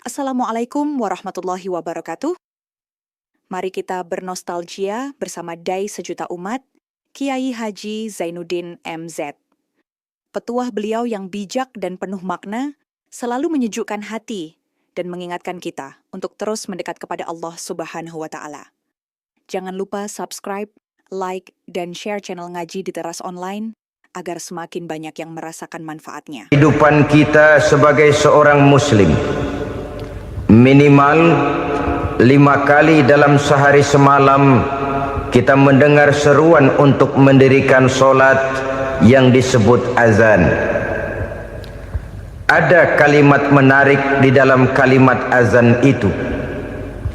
Assalamualaikum warahmatullahi wabarakatuh. Mari kita bernostalgia bersama Dai Sejuta Umat, Kiai Haji Zainuddin MZ. Petuah beliau yang bijak dan penuh makna selalu menyejukkan hati dan mengingatkan kita untuk terus mendekat kepada Allah Subhanahu wa Ta'ala. Jangan lupa subscribe, like, dan share channel Ngaji di Teras Online agar semakin banyak yang merasakan manfaatnya. Kehidupan kita sebagai seorang muslim minimal 5 kali dalam sehari semalam kita mendengar seruan untuk mendirikan solat yang disebut azan. Ada kalimat menarik di dalam kalimat azan itu,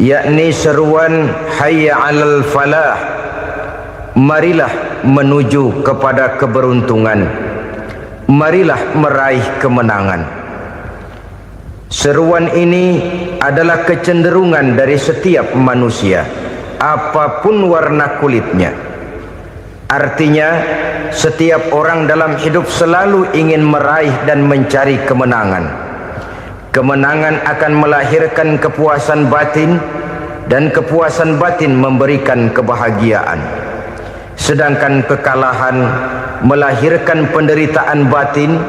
yakni seruan hayya 'alal falah, marilah menuju kepada keberuntungan, marilah meraih kemenangan. Seruan ini adalah kecenderungan dari setiap manusia, apapun warna kulitnya. Artinya, setiap orang dalam hidup selalu ingin meraih dan mencari kemenangan. Kemenangan akan melahirkan kepuasan batin, dan kepuasan batin memberikan kebahagiaan. Sedangkan kekalahan melahirkan penderitaan batin,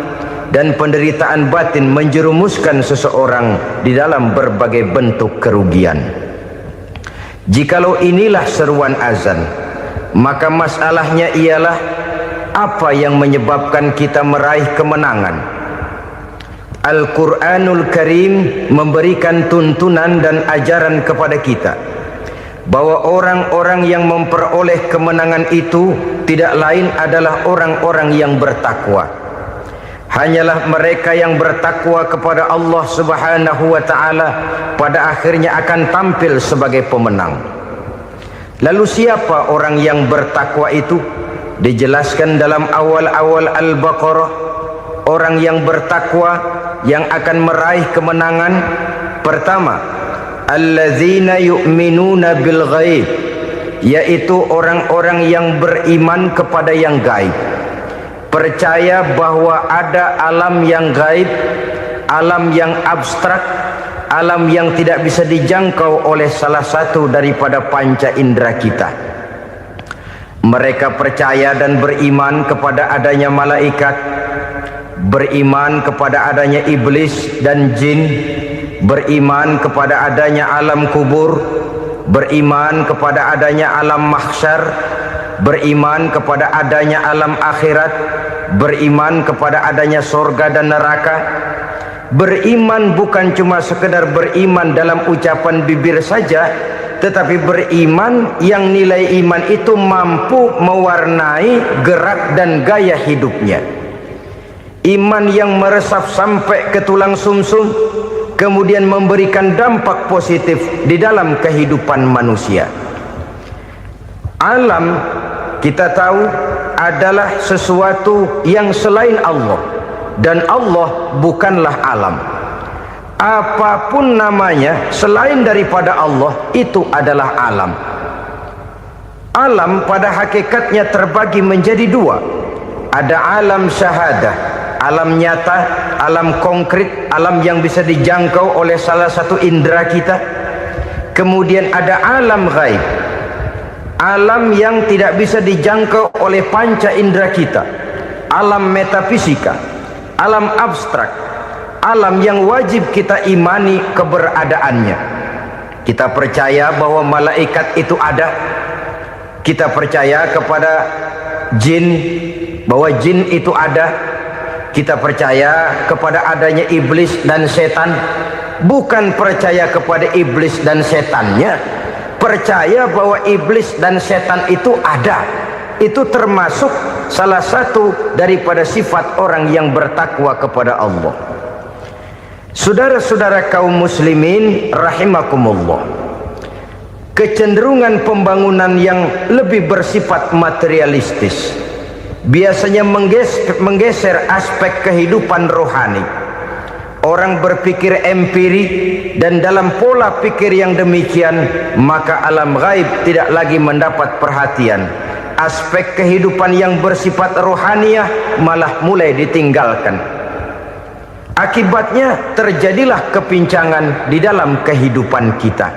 dan penderitaan batin menjerumuskan seseorang di dalam berbagai bentuk kerugian. Jikalau inilah seruan azan, maka masalahnya ialah apa yang menyebabkan kita meraih kemenangan. Al-Quranul Karim memberikan tuntunan dan ajaran kepada kita bahwa orang-orang yang memperoleh kemenangan itu tidak lain adalah orang-orang yang bertakwa. Hanyalah mereka yang bertakwa kepada Allah Subhanahu wa Ta'ala pada akhirnya akan tampil sebagai pemenang. Lalu siapa orang yang bertakwa itu? Dijelaskan dalam awal-awal Al-Baqarah, orang yang bertakwa yang akan meraih kemenangan. Pertama, allazina yu'minuna bil ghaib, yaitu orang-orang yang beriman kepada yang gaib, percaya bahwa ada alam yang gaib, alam yang abstrak, alam yang tidak bisa dijangkau oleh salah satu daripada panca indera kita. Mereka percaya dan beriman kepada adanya malaikat, beriman kepada adanya iblis dan jin, beriman kepada adanya alam kubur, beriman kepada adanya alam mahsyar, beriman kepada adanya alam akhirat, beriman kepada adanya surga dan neraka. Beriman bukan cuma sekedar beriman dalam ucapan bibir saja, tetapi beriman yang nilai iman itu mampu mewarnai gerak dan gaya hidupnya. Iman yang meresap sampai ke tulang sumsum, kemudian memberikan dampak positif di dalam kehidupan manusia. Alam, kita tahu, adalah sesuatu yang selain Allah, dan Allah bukanlah alam. Apapun namanya selain daripada Allah itu adalah alam. Alam pada hakikatnya terbagi menjadi dua. Ada alam syahadah, alam nyata, alam konkret, alam yang bisa dijangkau oleh salah satu indera kita. Kemudian ada alam ghaib, alam yang tidak bisa dijangkau oleh panca indera kita, alam metafisika, alam abstrak, alam yang wajib kita imani keberadaannya. Kita percaya bahwa malaikat itu ada, kita percaya kepada jin, bahwa jin itu ada, kita percaya kepada adanya iblis dan setan. Bukan percaya kepada iblis dan setannya, percaya bahwa iblis dan setan itu ada. Itu termasuk salah satu daripada sifat orang yang bertakwa kepada Allah. Saudara-saudara kaum muslimin rahimakumullah, kecenderungan pembangunan yang lebih bersifat materialistis biasanya menggeser aspek kehidupan rohani. Orang berpikir empiri, dan dalam pola pikir yang demikian maka alam gaib tidak lagi mendapat perhatian. Aspek kehidupan yang bersifat rohaniah malah mulai ditinggalkan. Akibatnya terjadilah kepincangan di dalam kehidupan kita.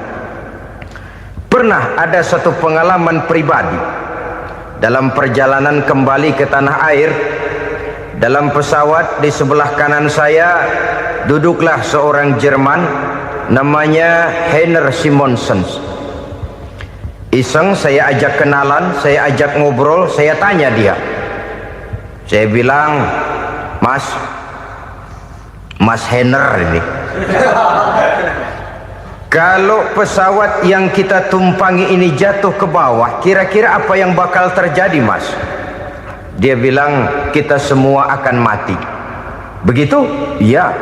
Pernah ada satu pengalaman pribadi dalam perjalanan kembali ke tanah air. Dalam pesawat di sebelah kanan saya duduklah seorang Jerman namanya Heiner Simonsen. Iseng saya ajak kenalan, saya ajak ngobrol, saya tanya dia. Saya bilang, Mas Heiner ini, kalau pesawat yang kita tumpangi ini jatuh ke bawah, kira-kira apa yang bakal terjadi, Mas? Dia bilang, kita semua akan mati. Begitu? Iya.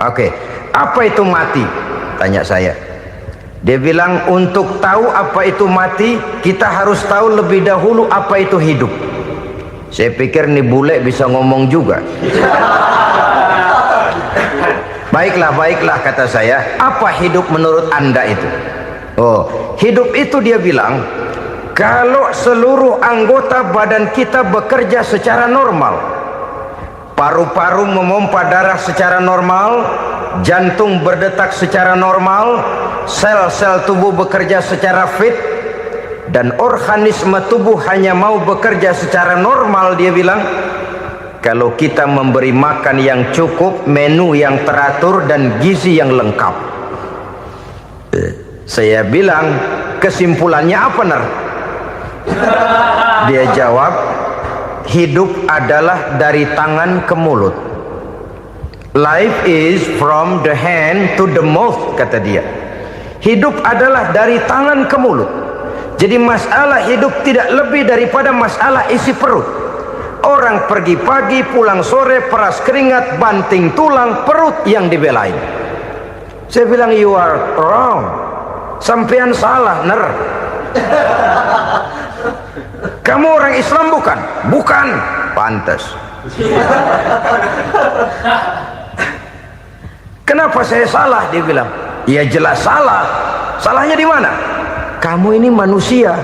Oke. Apa itu mati? Tanya saya. Dia bilang, untuk tahu apa itu mati, kita harus tahu lebih dahulu apa itu hidup. Saya pikir nih bule bisa ngomong juga. Baiklah kata saya. Apa hidup menurut Anda itu? Oh, hidup itu dia bilang, kalau seluruh anggota badan kita bekerja secara normal, paru-paru memompa darah secara normal, jantung berdetak secara normal, sel-sel tubuh bekerja secara fit, dan organisme tubuh hanya mau bekerja secara normal, dia bilang, kalau kita memberi makan yang cukup, menu yang teratur, dan gizi yang lengkap. Saya bilang, kesimpulannya apa, Ner? Dia jawab, hidup adalah dari tangan ke mulut. Life is from the hand to the mouth, kata dia. Hidup adalah dari tangan ke mulut. Jadi masalah hidup tidak lebih daripada masalah isi perut. Orang pergi pagi, pulang sore, peras keringat, banting tulang, perut yang dibelain. Saya bilang, you are wrong. Sampean salah, Ner. Kamu orang Islam bukan? Bukan. Pantas. Kenapa saya salah? Dia bilang, ya jelas salah. Salahnya di mana? Kamu ini manusia.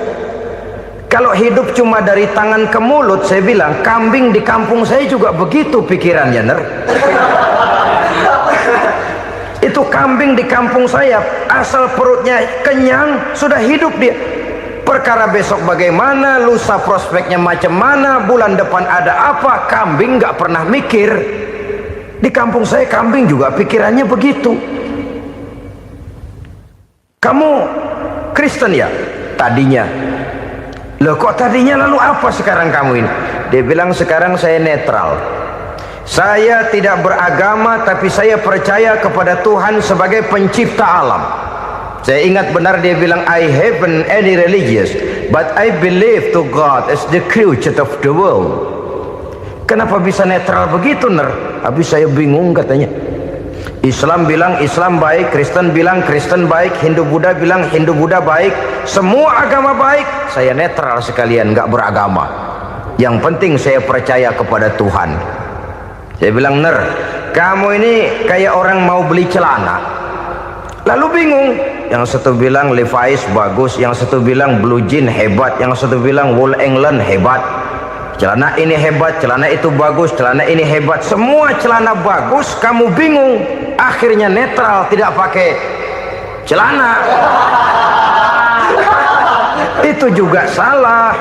Kalau hidup cuma dari tangan ke mulut, saya bilang, kambing di kampung saya juga begitu pikirannya, Ner. Itu kambing di kampung saya, asal perutnya kenyang, sudah hidup dia. Perkara besok bagaimana, lusa prospeknya macam mana, bulan depan ada apa, kambing nggak pernah mikir. Di kampung saya kambing juga pikirannya begitu. Kamu Kristen ya? Tadinya. Loh kok tadinya, lalu apa sekarang kamu ini? Dia bilang, sekarang saya netral. Saya tidak beragama, tapi saya percaya kepada Tuhan sebagai pencipta alam. Saya ingat benar dia bilang, I haven't any religious, but I believe to God as the creator of the world. Kenapa bisa netral begitu, Ner? Habis saya bingung katanya. Islam bilang Islam baik, Kristen bilang Kristen baik, Hindu Buddha bilang Hindu Buddha baik, semua agama baik. Saya netral sekalian, nggak beragama. Yang penting saya percaya kepada Tuhan. Saya bilang, Ner, kamu ini kayak orang mau beli celana, lalu bingung. Yang satu bilang Levi's bagus, yang satu bilang Blue Jean hebat, yang satu bilang Wool England hebat. Celana ini hebat, celana itu bagus, celana ini hebat, semua celana bagus, kamu bingung. Akhirnya netral, tidak pakai celana. Itu juga salah.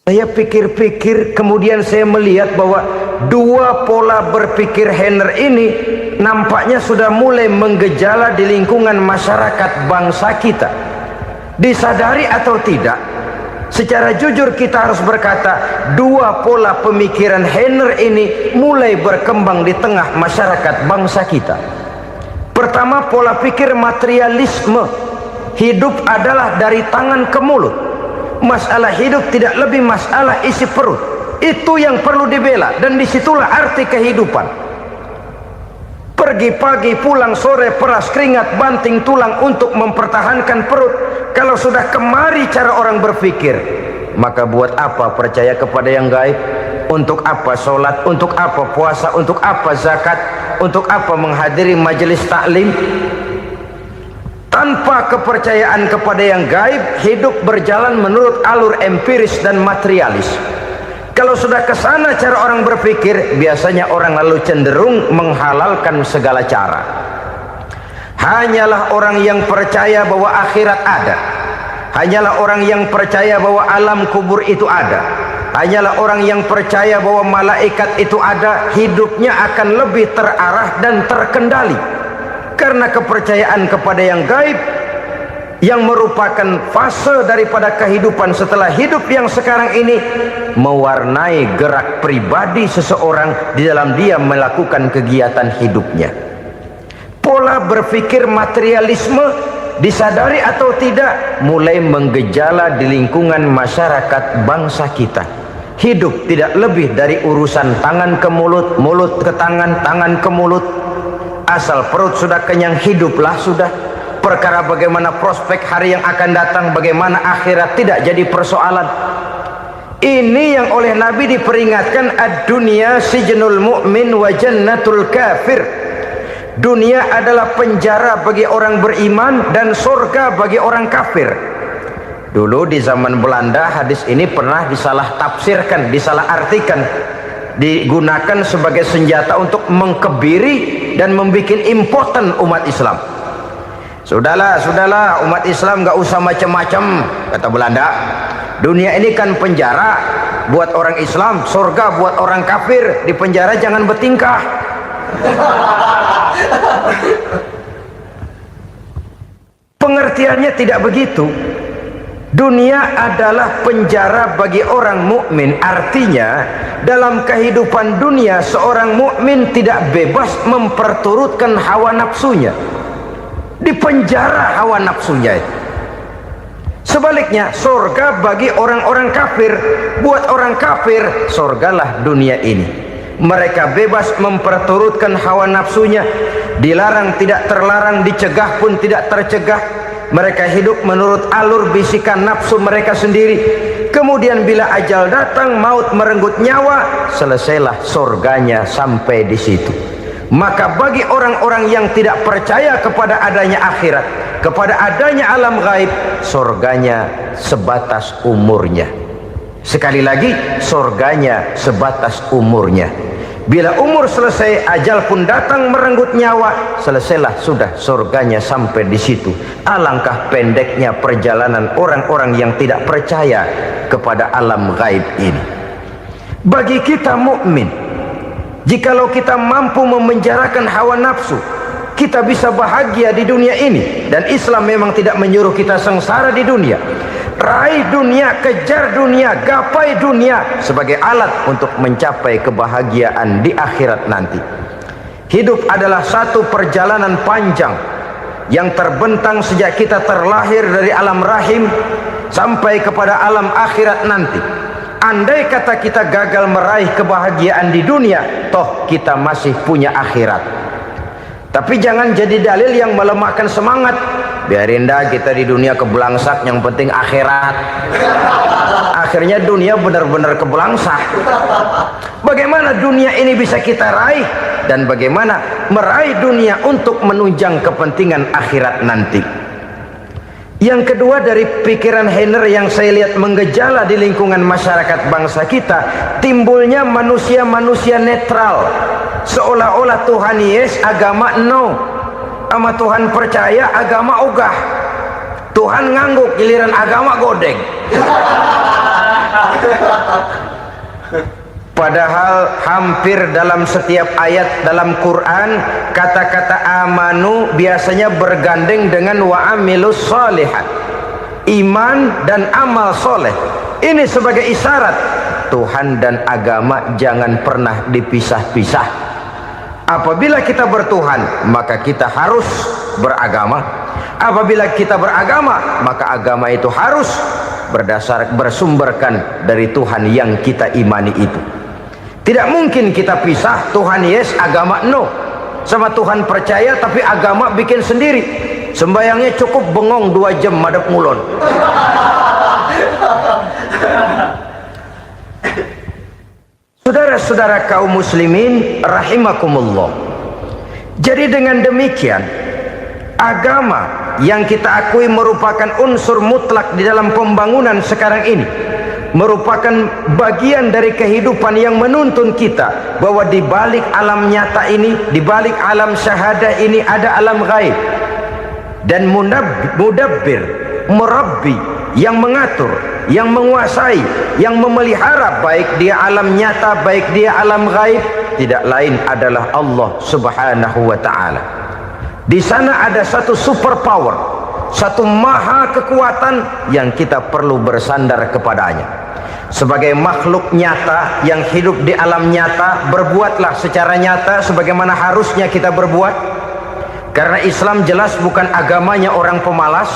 Saya pikir-pikir, kemudian saya melihat bahwa dua pola berpikir Heiner ini nampaknya sudah mulai menggejala di lingkungan masyarakat bangsa kita. Disadari atau tidak, secara jujur kita harus berkata, dua pola pemikiran Heiner ini mulai berkembang di tengah masyarakat bangsa kita. Pertama, pola pikir materialisme. Hidup adalah dari tangan ke mulut. Masalah hidup tidak lebih masalah isi perut. Itu yang perlu dibela, dan disitulah arti kehidupan. Pergi pagi, pulang sore, peras keringat, banting tulang untuk mempertahankan perut. Kalau sudah kemari cara orang berpikir, maka buat apa percaya kepada yang gaib? Untuk apa sholat? Untuk apa puasa? Untuk apa zakat? Untuk apa menghadiri majelis taklim? Tanpa kepercayaan kepada yang gaib, hidup berjalan menurut alur empiris dan materialis. Kalau sudah ke sana cara orang berpikir, biasanya orang lalu cenderung menghalalkan segala cara. Hanyalah orang yang percaya bahwa akhirat ada, hanyalah orang yang percaya bahwa alam kubur itu ada, hanyalah orang yang percaya bahwa malaikat itu ada, hidupnya akan lebih terarah dan terkendali. Karena kepercayaan kepada yang gaib, yang merupakan fase daripada kehidupan setelah hidup yang sekarang ini, mewarnai gerak pribadi seseorang di dalam dia melakukan kegiatan hidupnya. Pola berpikir materialisme, disadari atau tidak, mulai menggejala di lingkungan masyarakat bangsa kita. Hidup tidak lebih dari urusan tangan ke mulut, mulut ke tangan, tangan ke mulut. Asal perut sudah kenyang, hiduplah sudah. Perkara bagaimana prospek hari yang akan datang, bagaimana akhirat, tidak jadi persoalan. Ini yang oleh Nabi diperingatkan, ad-dunya sijnul mu'min wa jannatul kafir. Dunia adalah penjara bagi orang beriman dan surga bagi orang kafir. Dulu di zaman Belanda hadis ini pernah disalah tafsirkan, disalah artikan, digunakan sebagai senjata untuk mengkebiri dan membuat impoten umat Islam. Sudahlah, umat Islam gak usah macam-macam, kata Belanda. Dunia ini kan penjara buat orang Islam, surga buat orang kafir. Di penjara jangan bertingkah. Pengertiannya tidak begitu. Dunia adalah penjara bagi orang mukmin. Artinya dalam kehidupan dunia seorang mukmin tidak bebas memperturutkan hawa nafsunya. Di penjara hawa nafsunya. Sebaliknya surga bagi orang-orang kafir. Buat orang kafir surgalah dunia ini. Mereka bebas memperturutkan hawa nafsunya, dilarang tidak terlarang, dicegah pun tidak tercegah. Mereka hidup menurut alur bisikan nafsu mereka sendiri. Kemudian bila ajal datang, maut merenggut nyawa, selesailah surganya sampai di situ. Maka bagi orang-orang yang tidak percaya kepada adanya akhirat, kepada adanya alam gaib, surganya sebatas umurnya. Sekali lagi, surganya sebatas umurnya. Bila umur selesai, ajal pun datang merenggut nyawa, selesailah sudah surganya sampai di situ. Alangkah pendeknya perjalanan orang-orang yang tidak percaya kepada alam gaib ini. Bagi kita mukmin, jikalau kita mampu memenjarakan hawa nafsu, kita bisa bahagia di dunia ini. Dan Islam memang tidak menyuruh kita sengsara di dunia. Raih dunia, kejar dunia, gapai dunia sebagai alat untuk mencapai kebahagiaan di akhirat nanti. Hidup adalah satu perjalanan panjang yang terbentang sejak kita terlahir dari alam rahim sampai kepada alam akhirat nanti. Andai kata kita gagal meraih kebahagiaan di dunia, toh kita masih punya akhirat. Tapi jangan jadi dalil yang melemahkan semangat. Biarin dah kita di dunia kebelangsak, yang penting akhirat. Akhirnya dunia benar-benar kebelangsak. Bagaimana dunia ini bisa kita raih, dan bagaimana meraih dunia untuk menunjang kepentingan akhirat nanti. Yang kedua, dari pikiran Heiner yang saya lihat menggejala di lingkungan masyarakat bangsa kita, timbulnya manusia-manusia netral. Seolah-olah Tuhan yes, agama no. Sama Tuhan percaya, agama ogah. Tuhan ngangguk, giliran agama godeng. Padahal hampir dalam setiap ayat dalam Quran, kata-kata amanu biasanya bergandeng dengan wa amilus sholihat. Iman dan amal soleh. Ini sebagai isyarat Tuhan dan agama jangan pernah dipisah-pisah. Apabila kita bertuhan, maka kita harus beragama. Apabila kita beragama, maka agama itu harus bersumberkan dari Tuhan yang kita imani itu. Tidak mungkin kita pisah, Tuhan yes, agama no. Sama Tuhan percaya tapi agama bikin sendiri. Sembayangnya cukup bengong 2 jam madep mulon. Saudara-saudara kaum muslimin rahimakumullah. Jadi dengan demikian, agama yang kita akui merupakan unsur mutlak di dalam pembangunan sekarang ini, merupakan bagian dari kehidupan yang menuntun kita bahwa di balik alam nyata ini, di balik alam syahadah ini ada alam gaib. Dan mudabbir, murabbi, yang mengatur, yang menguasai, yang memelihara baik dia alam nyata, baik dia alam gaib, tidak lain adalah Allah Subhanahu wa ta'ala. Di sana ada satu super power, satu maha kekuatan yang kita perlu bersandar kepadanya. Sebagai makhluk nyata yang hidup di alam nyata, berbuatlah secara nyata sebagaimana harusnya kita berbuat. Karena Islam jelas bukan agamanya orang pemalas.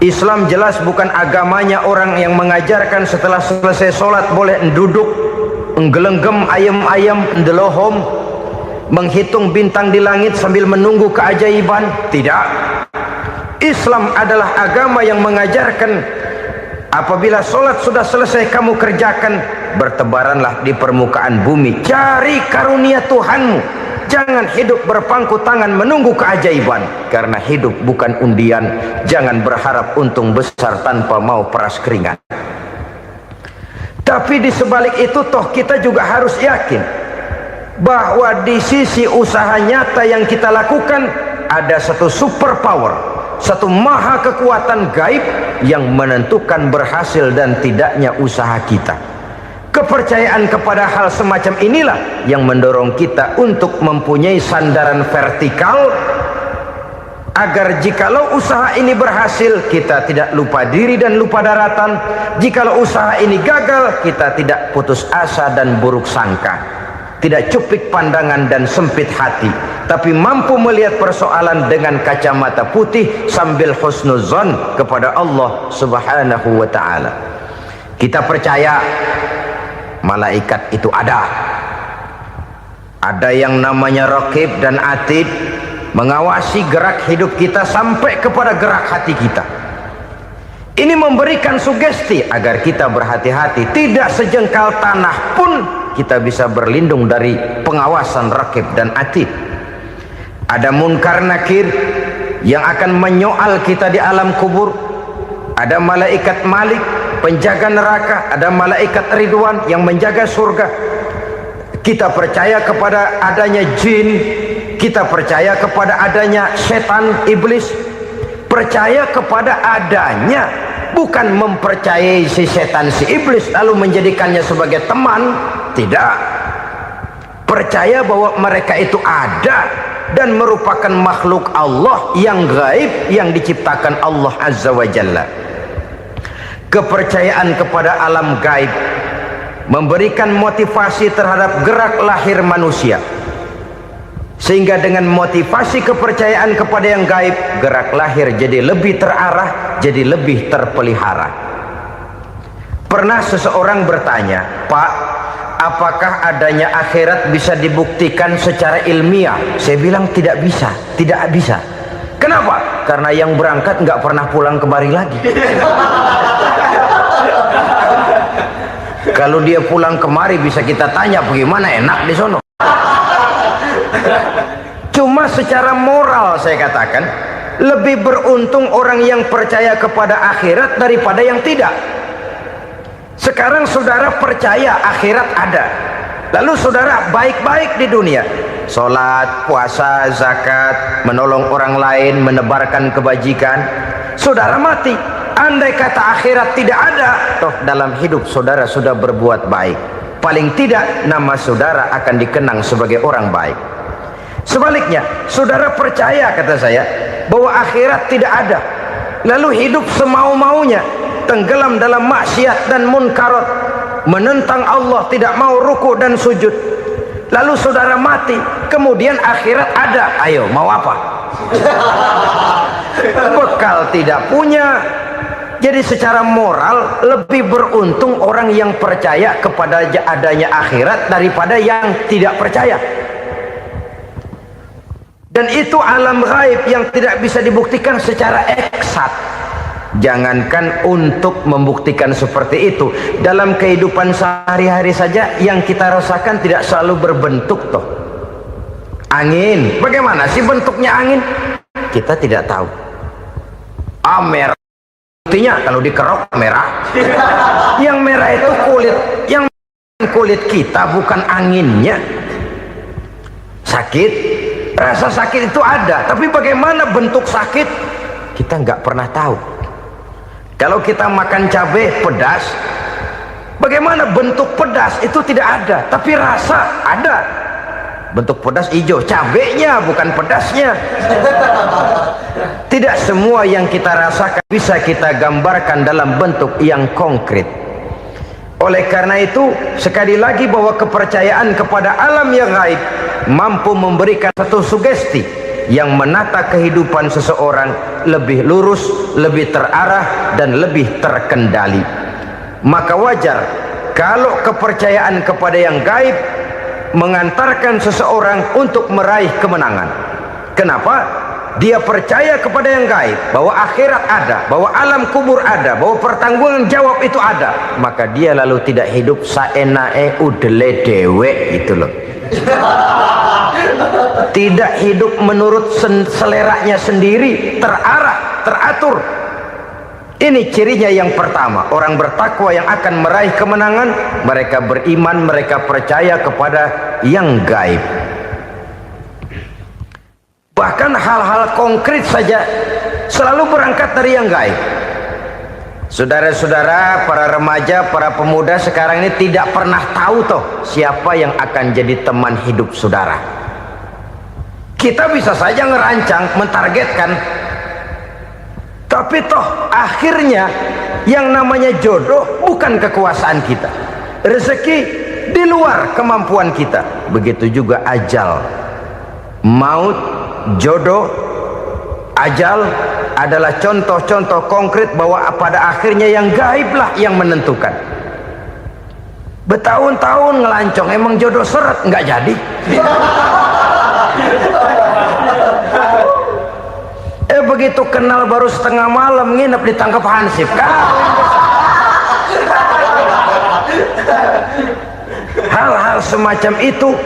Islam jelas bukan agamanya orang yang mengajarkan setelah selesai sholat boleh duduk, nggelenggem ayam-ayam, ndelohom, menghitung bintang di langit sambil menunggu keajaiban. Tidak. Islam adalah agama yang mengajarkan apabila sholat sudah selesai kamu kerjakan, bertebaranlah di permukaan bumi, cari karunia Tuhanmu. Jangan hidup berpangku tangan menunggu keajaiban, karena hidup bukan undian. Jangan berharap untung besar tanpa mau peras keringat. Tapi di sebalik itu toh kita juga harus yakin bahwa di sisi usaha nyata yang kita lakukan ada satu super power, satu maha kekuatan gaib yang menentukan berhasil dan tidaknya usaha kita. Kepercayaan kepada hal semacam inilah yang mendorong kita untuk mempunyai sandaran vertikal, agar jikalau usaha ini berhasil kita tidak lupa diri dan lupa daratan. Jikalau usaha ini gagal kita tidak putus asa dan buruk sangka, tidak cupik pandangan dan sempit hati, tapi mampu melihat persoalan dengan kacamata putih sambil husnuzon kepada Allah Subhanahu wa ta'ala. Kita percaya malaikat itu ada yang namanya raqib dan atid, mengawasi gerak hidup kita sampai kepada gerak hati kita. Ini memberikan sugesti agar kita berhati-hati, tidak sejengkal tanah pun kita bisa berlindung dari pengawasan raqib dan atid. Ada munkar nakir yang akan menyoal kita di alam kubur. Ada malaikat Malik, penjaga neraka. Ada malaikat Ridwan yang menjaga surga. Kita percaya kepada adanya jin, kita percaya kepada adanya setan, iblis. Percaya kepada adanya, bukan mempercayai si setan, si iblis lalu menjadikannya sebagai teman. Tidak. Percaya bahwa mereka itu ada dan merupakan makhluk Allah yang gaib, yang diciptakan Allah Azza wa Jalla. Kepercayaan kepada alam gaib memberikan motivasi terhadap gerak lahir manusia, sehingga dengan motivasi kepercayaan kepada yang gaib, gerak lahir jadi lebih terarah, jadi lebih terpelihara. Pernah seseorang bertanya, "Pak, apakah adanya akhirat bisa dibuktikan secara ilmiah?" Saya bilang tidak bisa, tidak bisa. Kenapa? Karena yang berangkat nggak pernah pulang kembali lagi. Kalau dia pulang kemari bisa kita tanya bagaimana enak di sono. Cuma secara moral saya katakan, lebih beruntung orang yang percaya kepada akhirat daripada yang tidak. Sekarang saudara percaya akhirat ada, lalu saudara baik-baik di dunia, sholat, puasa, zakat, menolong orang lain, menebarkan kebajikan. Saudara mati, andai kata akhirat tidak ada, toh dalam hidup saudara sudah berbuat baik. Paling tidak nama saudara akan dikenang sebagai orang baik. Sebaliknya, saudara percaya, kata saya, bahwa akhirat tidak ada, lalu hidup semau-maunya, tenggelam dalam maksiat dan munkarat, menentang Allah, tidak mau ruku dan sujud. Lalu saudara mati, kemudian akhirat ada, ayo mau apa? Bekal tidak punya. Jadi secara moral lebih beruntung orang yang percaya kepada adanya akhirat daripada yang tidak percaya. Dan itu alam gaib yang tidak bisa dibuktikan secara eksat. Jangankan untuk membuktikan seperti itu, dalam kehidupan sehari-hari saja yang kita rasakan tidak selalu berbentuk toh. Angin, bagaimana sih bentuknya angin? Kita tidak tahu. Amer Buktinya kalau dikerok merah. Yang merah itu kulit, yang kulit kita bukan anginnya. Sakit, rasa sakit itu ada, tapi bagaimana bentuk sakit kita nggak pernah tahu. Kalau kita makan cabai pedas, bagaimana bentuk pedas itu tidak ada, tapi rasa ada. Bentuk pedas hijau, cabenya bukan pedasnya. Tidak semua yang kita rasakan bisa kita gambarkan dalam bentuk yang konkret. Oleh karena itu, sekali lagi bahwa kepercayaan kepada alam yang gaib mampu memberikan satu sugesti yang menata kehidupan seseorang lebih lurus, lebih terarah, dan lebih terkendali. Maka wajar kalau kepercayaan kepada yang gaib mengantarkan seseorang untuk meraih kemenangan. Kenapa? Dia percaya kepada yang gaib, bahwa akhirat ada, bahwa alam kubur ada, bahwa pertanggungan jawab itu ada. Maka dia lalu tidak hidup saenae udele dewe, itu loh. Tidak hidup menurut seleranya sendiri, terarah, teratur. Ini cirinya yang pertama. Orang bertakwa yang akan meraih kemenangan, mereka beriman, mereka percaya kepada yang gaib. Bahkan hal-hal konkret saja selalu berangkat dari yang gaib. Saudara-saudara, para remaja, para pemuda sekarang ini tidak pernah tahu toh siapa yang akan jadi teman hidup saudara. Kita bisa saja ngerancang, mentargetkan, tapi toh akhirnya yang namanya jodoh bukan kekuasaan kita. Rezeki di luar kemampuan kita. Begitu juga ajal, maut, jodoh, ajal adalah contoh-contoh konkret bahwa pada akhirnya yang gaiblah yang menentukan. Bertahun-tahun ngelancong, emang jodoh seret nggak jadi. Begitu kenal baru setengah malam nginep ditangkap hansip kan. Hal-hal semacam itu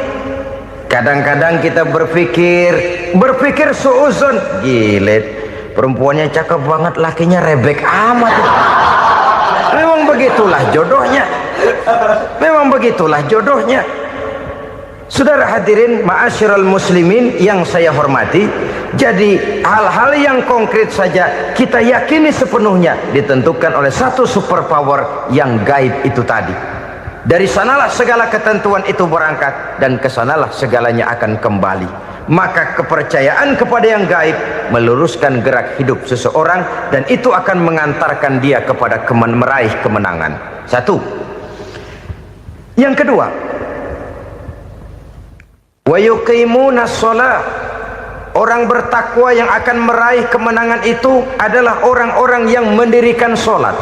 kadang-kadang kita berpikir suuzon, gilet, perempuannya cakep banget, lakinya rebek amat. Memang begitulah jodohnya. Memang begitulah jodohnya. Saudara hadirin ma'asyiral muslimin yang saya hormati, jadi hal-hal yang konkret saja kita yakini sepenuhnya ditentukan oleh satu superpower yang gaib itu tadi. Dari sanalah segala ketentuan itu berangkat dan kesanalah segalanya akan kembali. Maka kepercayaan kepada yang gaib meluruskan gerak hidup seseorang dan itu akan mengantarkan dia kepada meraih kemenangan. Satu. Yang kedua, wa yuqimuna shalah. Orang bertakwa yang akan meraih kemenangan itu adalah orang-orang yang mendirikan sholat.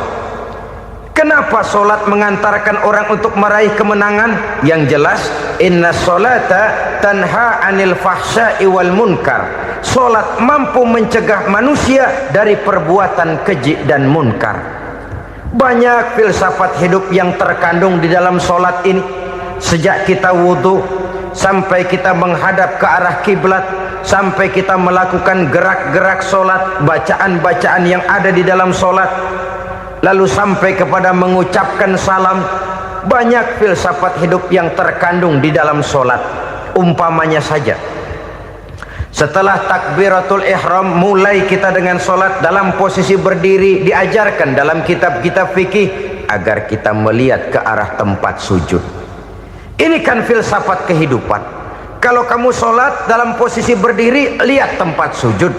Kenapa sholat mengantarkan orang untuk meraih kemenangan? Yang jelas, inna sholata tanha anil fahsya'i wal munkar. Sholat mampu mencegah manusia dari perbuatan keji dan munkar. Banyak filsafat hidup yang terkandung di dalam sholat ini. Sejak kita wudhu sampai kita menghadap ke arah kiblat, sampai kita melakukan gerak-gerak sholat, bacaan-bacaan yang ada di dalam sholat, lalu sampai kepada mengucapkan salam. Banyak filsafat hidup yang terkandung di dalam sholat. Umpamanya saja, setelah takbiratul ihram mulai kita dengan sholat dalam posisi berdiri, diajarkan dalam kitab-kitab fikih agar kita melihat ke arah tempat sujud. Ini kan filsafat kehidupan. Kalau kamu sholat dalam posisi berdiri, lihat tempat sujud.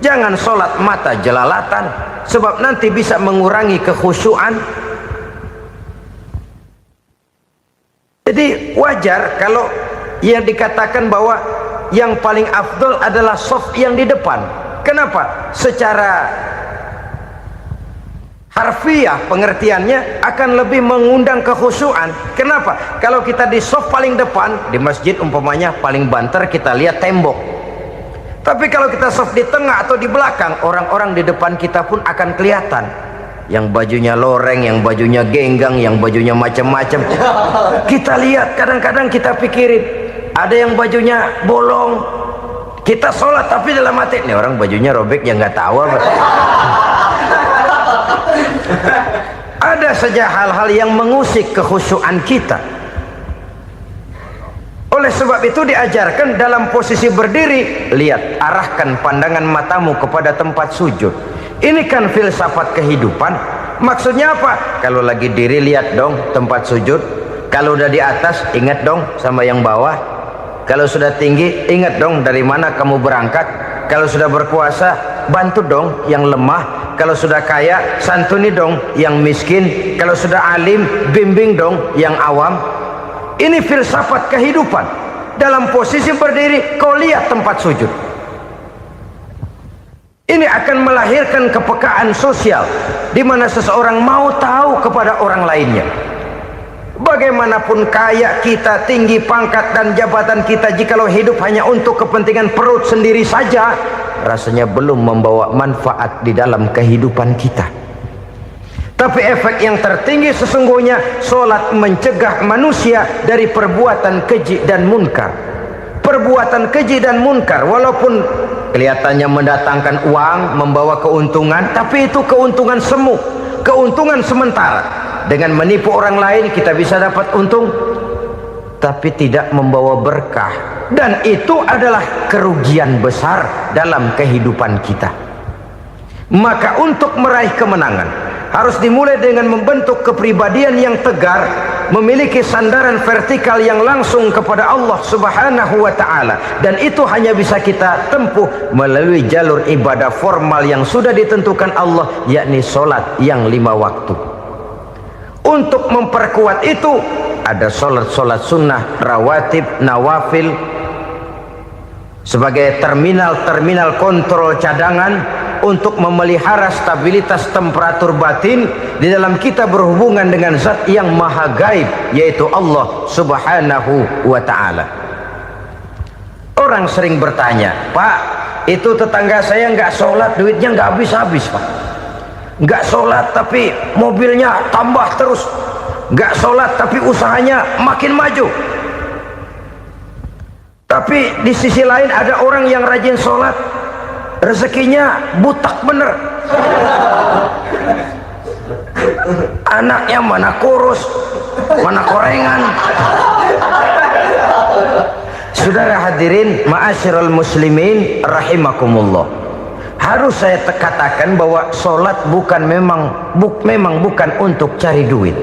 Jangan sholat mata jelalatan, sebab nanti bisa mengurangi kekhusyuan. Jadi wajar kalau yang dikatakan bahwa yang paling afdol adalah shaf yang di depan. Kenapa? Secara harfiah pengertiannya akan lebih mengundang kekhusyuan. Kenapa? Kalau kita di shaf paling depan di masjid umpamanya paling banter kita lihat tembok. Tapi kalau kita shaf di tengah atau di belakang, orang-orang di depan kita pun akan kelihatan. Yang bajunya loreng, yang bajunya genggang, yang bajunya macam-macam. Kita lihat, kadang-kadang kita pikirin, ada yang bajunya bolong. Kita sholat tapi dalam hati, nih orang bajunya robek yang nggak tahu apa. Ada saja hal-hal yang mengusik kekhusyuan kita. Oleh sebab itu diajarkan dalam posisi berdiri, lihat, arahkan pandangan matamu kepada tempat sujud. Ini kan filsafat kehidupan. Maksudnya apa? Kalau lagi diri, lihat dong tempat sujud. Kalau udah di atas, ingat dong sama yang bawah. Kalau sudah tinggi, ingat dong dari mana kamu berangkat. Kalau sudah berkuasa, bantu dong yang lemah. Kalau sudah kaya, santuni dong yang miskin. Kalau sudah alim, bimbing dong yang awam. Ini filsafat kehidupan. Dalam posisi berdiri, kau lihat tempat sujud. Ini akan melahirkan kepekaan sosial, di mana seseorang mau tahu kepada orang lainnya. Bagaimanapun kaya kita, tinggi pangkat dan jabatan kita, jikalau hidup hanya untuk kepentingan perut sendiri saja, rasanya belum membawa manfaat di dalam kehidupan kita. Tapi efek yang tertinggi sesungguhnya, solat mencegah manusia dari perbuatan keji dan munkar. Perbuatan keji dan munkar, walaupun kelihatannya mendatangkan uang, membawa keuntungan, tapi itu keuntungan semu, keuntungan sementara. Dengan menipu orang lain kita bisa dapat untung, tapi tidak membawa berkah. Dan itu adalah kerugian besar dalam kehidupan kita. Maka untuk meraih kemenangan, harus dimulai dengan membentuk kepribadian yang tegar, memiliki sandaran vertikal yang langsung kepada Allah Subhanahu wa ta'ala. Dan itu hanya bisa kita tempuh melalui jalur ibadah formal yang sudah ditentukan Allah, yakni solat yang 5 waktu. Untuk memperkuat itu, ada solat-solat sunnah, rawatib, nawafil, sebagai terminal-terminal kontrol cadangan untuk memelihara stabilitas temperatur batin di dalam kita berhubungan dengan zat yang maha gaib, yaitu Allah Subhanahu wa ta'ala. Orang sering bertanya, Pak, itu tetangga saya nggak sholat, duitnya nggak habis-habis, Pak. Nggak sholat tapi mobilnya tambah terus. Nggak sholat tapi usahanya makin maju. Tapi di sisi lain ada orang yang rajin sholat, rezekinya butak bener. Anaknya mana kurus, mana korengan. Saudara hadirin ma'asyiral muslimin rahimakumullah, harus saya katakan bahwa solat memang bukan untuk cari duit.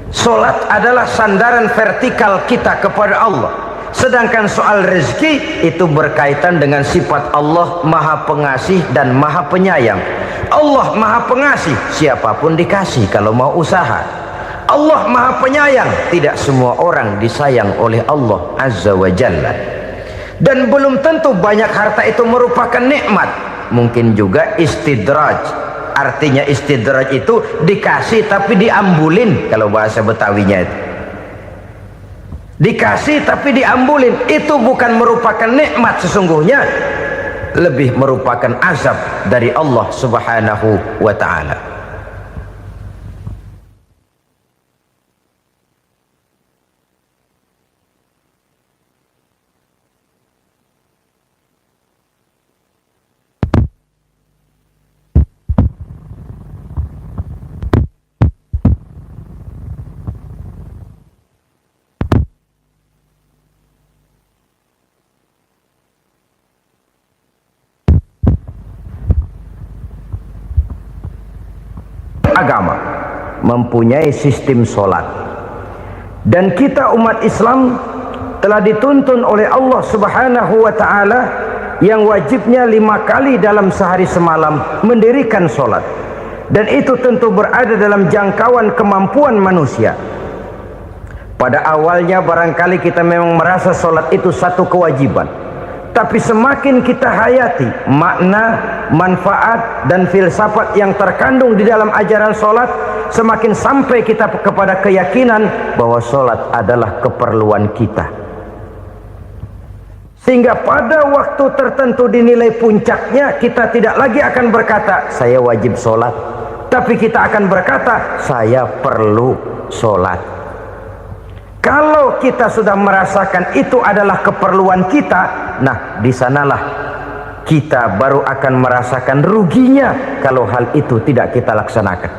Solat adalah sandaran vertikal kita kepada Allah. Sedangkan soal rezeki itu berkaitan dengan sifat Allah maha pengasih dan maha penyayang. Allah maha pengasih, siapapun dikasih kalau mau usaha. Allah maha penyayang, tidak semua orang disayang oleh Allah Azza wa Jalla. Dan belum tentu banyak harta itu merupakan nikmat. Mungkin juga istidraj. Artinya istidraj itu dikasih tapi diambulin, kalau bahasa Betawinya itu. Dikasih tapi diambulin, itu bukan merupakan nikmat sesungguhnya, lebih merupakan azab dari Allah Subhanahu wa ta'ala. Agama mempunyai sistem solat, dan kita umat Islam telah dituntun oleh Allah Subhanahu wa ta'ala yang wajibnya 5 kali dalam sehari semalam mendirikan solat, dan itu tentu berada dalam jangkauan kemampuan manusia. Pada awalnya barangkali kita memang merasa solat itu satu kewajiban, tapi semakin kita hayati makna, manfaat dan filsafat yang terkandung di dalam ajaran solat, semakin sampai kita kepada keyakinan bahwa solat adalah keperluan kita. Sehingga pada waktu tertentu dinilai puncaknya, kita tidak lagi akan berkata saya wajib solat, tapi kita akan berkata saya perlu solat. Kalau kita sudah merasakan itu adalah keperluan kita, nah di sanalah kita baru akan merasakan ruginya kalau hal itu tidak kita laksanakan.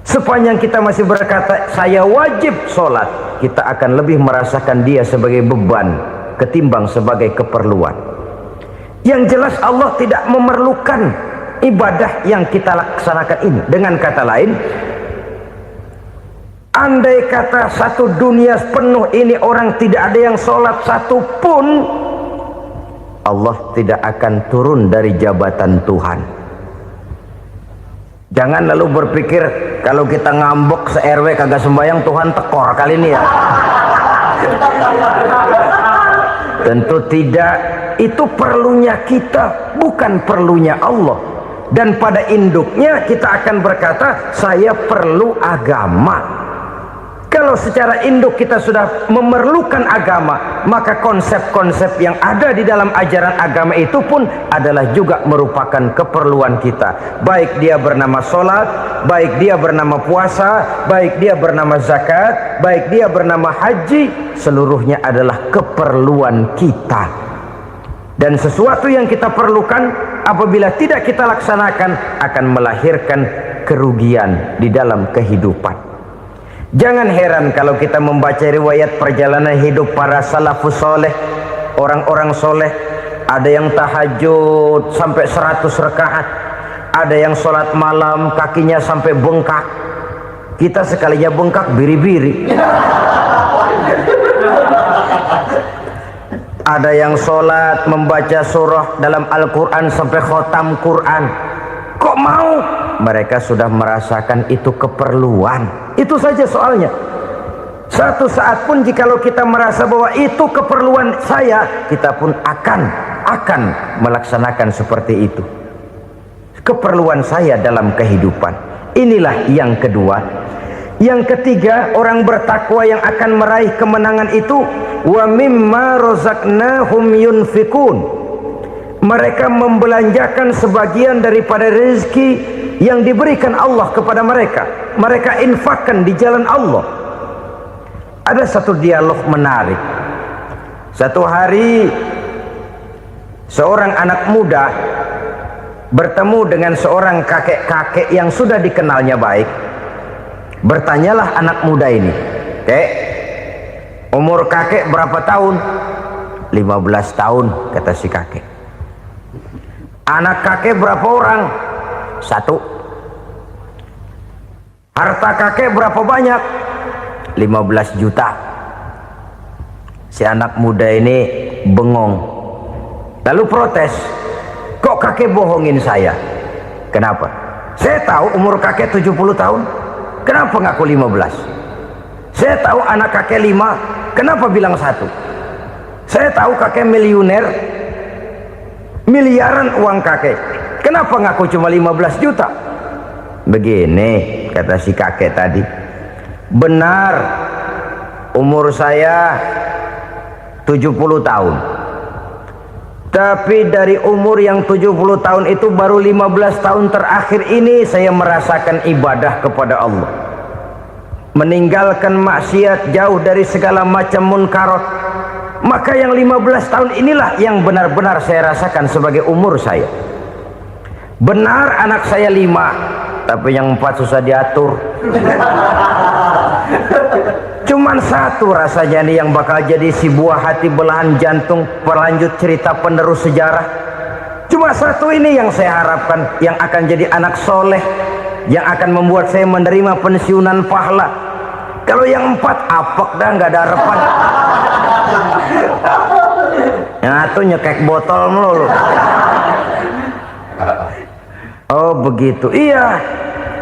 Sepanjang kita masih berkata saya wajib sholat, kita akan lebih merasakan dia sebagai beban ketimbang sebagai keperluan. Yang jelas Allah tidak memerlukan ibadah yang kita laksanakan ini. Dengan kata lain, andai kata satu dunia penuh ini orang tidak ada yang sholat satu pun, Allah tidak akan turun dari jabatan Tuhan. Jangan lalu berpikir kalau kita ngambek se-RW kagak sembahyang Tuhan tekor kali ini ya. Tentu tidak. Itu perlunya kita, bukan perlunya Allah. Dan pada induknya kita akan berkata saya perlu agama. Kalau secara induk kita sudah memerlukan agama, maka konsep-konsep yang ada di dalam ajaran agama itu pun adalah juga merupakan keperluan kita. Baik dia bernama sholat, baik dia bernama puasa, baik dia bernama zakat, baik dia bernama haji, seluruhnya adalah keperluan kita. Dan sesuatu yang kita perlukan apabila tidak kita laksanakan akan melahirkan kerugian di dalam kehidupan. Jangan heran kalau kita membaca riwayat perjalanan hidup para salafus soleh, orang-orang soleh. Ada yang tahajud sampai 100 rakaat, ada yang sholat malam kakinya sampai bengkak. Kita sekalinya bengkak biri-biri. Ada yang sholat membaca surah dalam Al-Quran sampai khotam Quran. Kok mau? Mereka sudah merasakan itu keperluan. Itu saja soalnya. Satu saat pun jikalau kita merasa bahwa itu keperluan saya, kita pun akan melaksanakan seperti itu. Keperluan saya dalam kehidupan. Inilah yang kedua. Yang ketiga, orang bertakwa yang akan meraih kemenangan itu, wa mimma razaqnahum yunfikun. Mereka membelanjakan sebagian daripada rezeki yang diberikan Allah kepada mereka. Mereka infakkan di jalan Allah. Ada satu dialog menarik. Satu hari seorang anak muda bertemu dengan seorang kakek-kakek yang sudah dikenalnya baik. Bertanyalah anak muda ini, "Kek, umur kakek berapa tahun?" 15 tahun, kata si kakek. "Anak kakek berapa orang?" 1. "Harta kakek berapa banyak?" 15 juta. Si anak muda ini bengong. Lalu protes, "Kok kakek bohongin saya?" "Kenapa?" "Saya tahu umur kakek 70 tahun. Kenapa ngaku 15? Saya tahu anak kakek 5. Kenapa bilang 1? Saya tahu kakek miliuner, miliaran uang kakek. Kenapa ngaku cuma 15 juta? Begini, kata si kakek tadi. Benar, umur saya 70 tahun. Tapi dari umur yang 70 tahun itu baru 15 tahun terakhir ini saya merasakan ibadah kepada Allah. Meninggalkan maksiat, jauh dari segala macam munkarat. Maka yang 15 tahun inilah yang benar-benar saya rasakan sebagai umur saya. Benar anak saya 5, tapi yang 4 susah diatur. Cuman 1 rasanya nih yang bakal jadi si buah hati belahan jantung berlanjut cerita penerus sejarah. Cuma 1 ini yang saya harapkan, yang akan jadi anak soleh, yang akan membuat saya menerima pensiunan pahala. Kalau yang 4 apek dah, nggak ada harapan. Yang 1 nyekek botol melulu. Oh begitu, iya.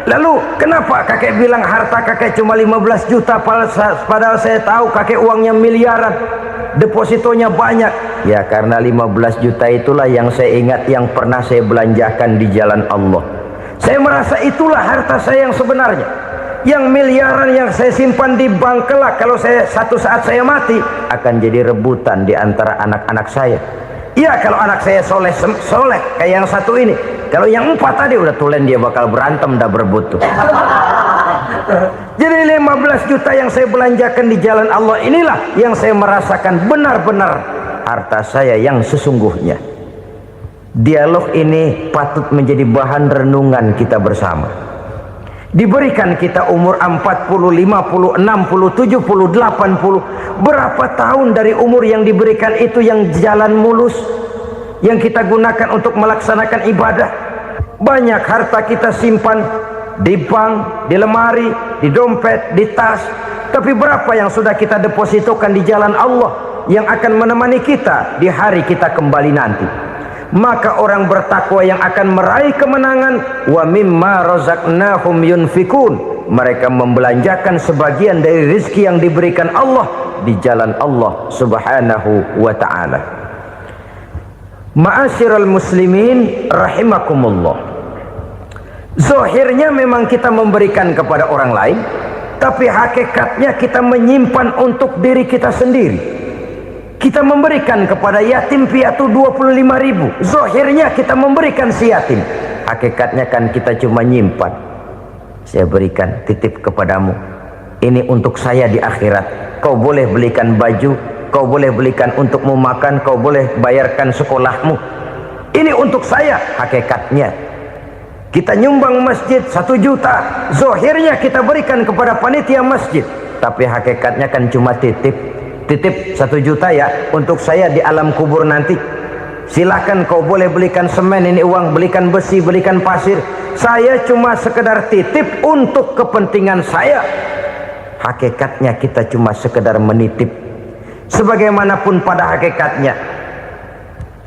Lalu kenapa kakek bilang harta kakek cuma 15 juta padahal saya tahu kakek uangnya miliaran, depositonya banyak? Ya karena 15 juta itulah yang saya ingat yang pernah saya belanjakan di jalan Allah. Saya merasa itulah harta saya yang sebenarnya. Yang miliaran yang saya simpan di bank kelak kalau satu saat saya mati akan jadi rebutan di antara anak-anak saya. Iya kalau anak saya soleh kayak yang 1 ini. Kalau yang 4 tadi udah tulen dia bakal berantem dah berebut tuh. Jadi 15 juta yang saya belanjakan di jalan Allah inilah yang saya merasakan benar-benar harta saya yang sesungguhnya. Dialog ini patut menjadi bahan renungan kita bersama. Diberikan kita umur 40, 50, 60, 70, 80. Berapa tahun dari umur yang diberikan itu yang jalan mulus, yang kita gunakan untuk melaksanakan ibadah? Banyak harta kita simpan di bank, di lemari, di dompet, di tas. Tapi berapa yang sudah kita depositokan di jalan Allah yang akan menemani kita di hari kita kembali nanti? Maka orang bertakwa yang akan meraih kemenangan, wa mimma razaqnahum yunfikun, mereka membelanjakan sebagian dari rezeki yang diberikan Allah di jalan Allah Subhanahu wa ta'ala. Ma'asyiral muslimin rahimakumullah, zahirnya memang kita memberikan kepada orang lain, tapi hakikatnya kita menyimpan untuk diri kita sendiri. Kita memberikan kepada yatim piatu 25.000. Zahirnya kita memberikan si yatim, hakikatnya kan kita cuma nyimpan. Saya berikan, titip kepadamu, ini untuk saya di akhirat. Kau boleh belikan baju, kau boleh belikan untukmu makan, kau boleh bayarkan sekolahmu. Ini untuk saya. Hakikatnya kita nyumbang masjid 1 juta, zahirnya kita berikan kepada panitia masjid, tapi hakikatnya kan cuma titip 1 juta ya, untuk saya di alam kubur nanti. Silahkan kau boleh belikan semen, ini uang, belikan besi, belikan pasir. Saya cuma sekedar titip untuk kepentingan saya. Hakikatnya kita cuma sekedar menitip. Sebagaimanapun pada hakikatnya,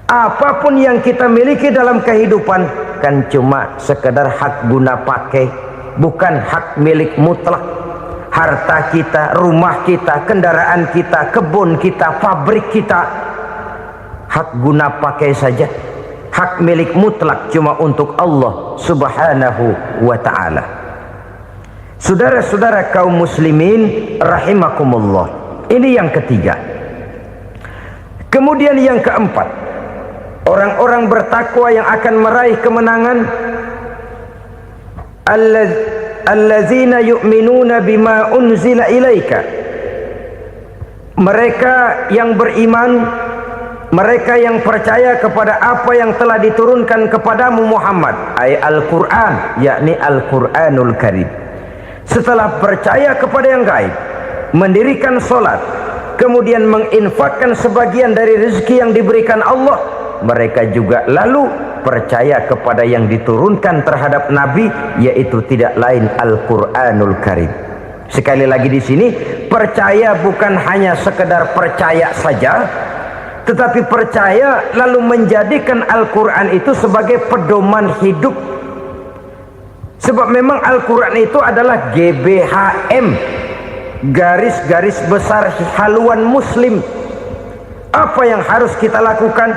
apapun yang kita miliki dalam kehidupan kan cuma sekedar hak guna pakai, bukan hak milik mutlak. Harta kita, rumah kita, kendaraan kita, kebun kita, pabrik kita, hak guna pakai saja. Hak milik mutlak cuma untuk Allah Subhanahu wa ta'ala. Saudara-saudara kaum muslimin rahimakumullah, ini yang ketiga. Kemudian yang keempat, orang-orang bertakwa yang akan meraih kemenangan, allazina yu'minuna bima unzila ilaika, mereka yang beriman, mereka yang percaya kepada apa yang telah diturunkan kepadamu Muhammad, ay Al-Quran, yakni Al-Quranul Karim. Setelah percaya kepada yang gaib, mendirikan solat, kemudian menginfakkan sebagian dari rezeki yang diberikan Allah, mereka juga lalu percaya kepada yang diturunkan terhadap Nabi, yaitu tidak lain Al-Quranul Karim. Sekali lagi di sini, percaya bukan hanya sekedar percaya saja, tetapi percaya lalu menjadikan Al-Quran itu sebagai pedoman hidup. Sebab memang Al-Quran itu adalah GBHM, garis-garis besar haluan muslim. Apa yang harus kita lakukan,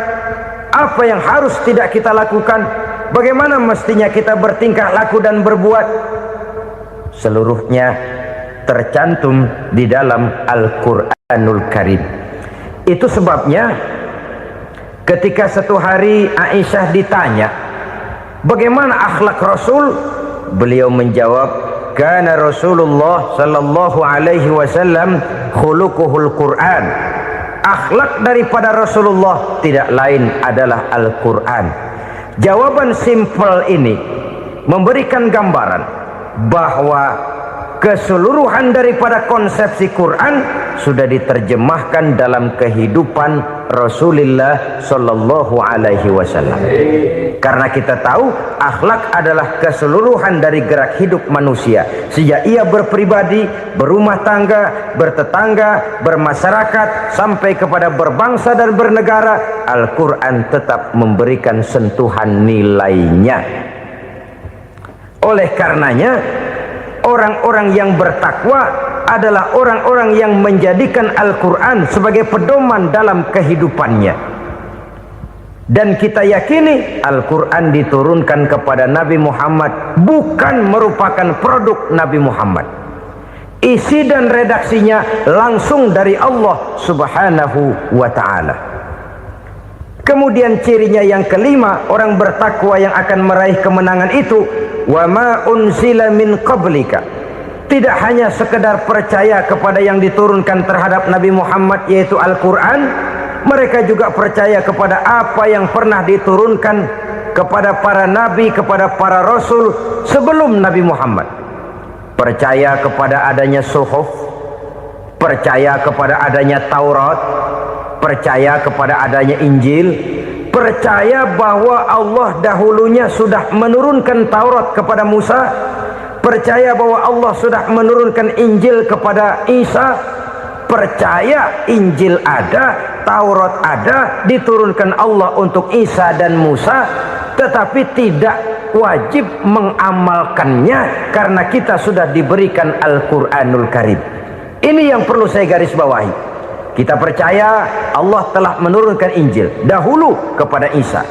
apa yang harus tidak kita lakukan, bagaimana mestinya kita bertingkah laku dan berbuat, seluruhnya tercantum di dalam Al-Quranul Karim. Itu sebabnya ketika satu hari Aisyah ditanya bagaimana akhlak Rasul, beliau menjawab, kana Rasulullah sallallahu alaihi wasallam khuluquhul Quran. Akhlak daripada Rasulullah tidak lain adalah Al-Quran. Jawaban simpel ini memberikan gambaran bahwa keseluruhan daripada konsepsi Quran sudah diterjemahkan dalam kehidupan Rasulullah sallallahu alaihi wasallam. Karena kita tahu akhlak adalah keseluruhan dari gerak hidup manusia. Sejak ia berpribadi, berumah tangga, bertetangga, bermasyarakat, sampai kepada berbangsa dan bernegara, Al-Quran tetap memberikan sentuhan nilainya. Oleh karenanya, orang-orang yang bertakwa adalah orang-orang yang menjadikan Al-Quran sebagai pedoman dalam kehidupannya. Dan kita yakini Al-Quran diturunkan kepada Nabi Muhammad bukan merupakan produk Nabi Muhammad. Isi dan redaksinya langsung dari Allah Subhanahu wa ta'ala. Kemudian cirinya yang kelima, orang bertakwa yang akan meraih kemenangan itu, wa ma unzila min qablika. Tidak hanya sekedar percaya kepada yang diturunkan terhadap Nabi Muhammad, yaitu Al-Quran, mereka juga percaya kepada apa yang pernah diturunkan kepada para nabi, kepada para rasul sebelum Nabi Muhammad. percaya kepada adanya suhuf, percaya kepada adanya Taurat, percaya kepada adanya Injil, percaya bahwa Allah dahulunya sudah menurunkan Taurat kepada Musa, percaya bahwa Allah sudah menurunkan Injil kepada Isa, percaya Injil ada, Taurat ada, diturunkan Allah untuk Isa dan Musa, tetapi tidak wajib mengamalkannya karena kita sudah diberikan Al-Quranul Karim. Ini yang perlu saya garis bawahi. Kita percaya Allah telah menurunkan Injil dahulu kepada Isa.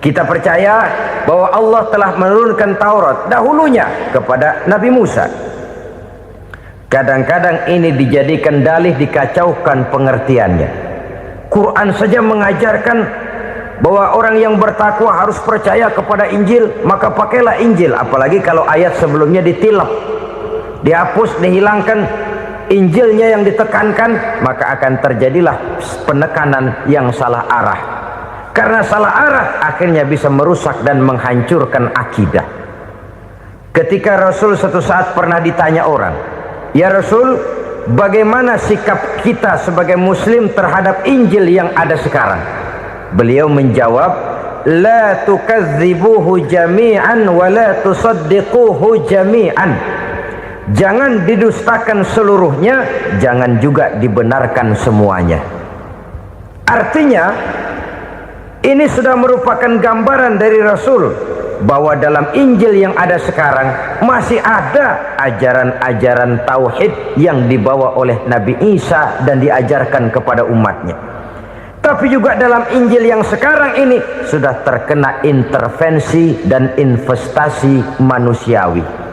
Kita percaya bahwa Allah telah menurunkan Taurat dahulunya kepada Nabi Musa. Kadang-kadang ini dijadikan dalih, dikacaukan pengertiannya. Quran saja mengajarkan bahwa orang yang bertakwa harus percaya kepada Injil, maka pakailah Injil. Apalagi kalau ayat sebelumnya ditilap, dihapus, dihilangkan, Injilnya yang ditekankan, maka akan terjadilah penekanan yang salah arah. Karena salah arah akhirnya bisa merusak dan menghancurkan akidah. Ketika Rasul suatu saat pernah ditanya orang, "Ya Rasul, bagaimana sikap kita sebagai muslim terhadap Injil yang ada sekarang?" Beliau menjawab, "La tukadzibuhu jami'an wa la tusaddiquhu jami'an." Jangan didustakan seluruhnya, jangan juga dibenarkan semuanya. Artinya, ini sudah merupakan gambaran dari Rasul bahwa dalam Injil yang ada sekarang masih ada ajaran-ajaran tauhid yang dibawa oleh Nabi Isa dan diajarkan kepada umatnya. Tapi juga dalam Injil yang sekarang ini sudah terkena intervensi dan investasi manusiawi.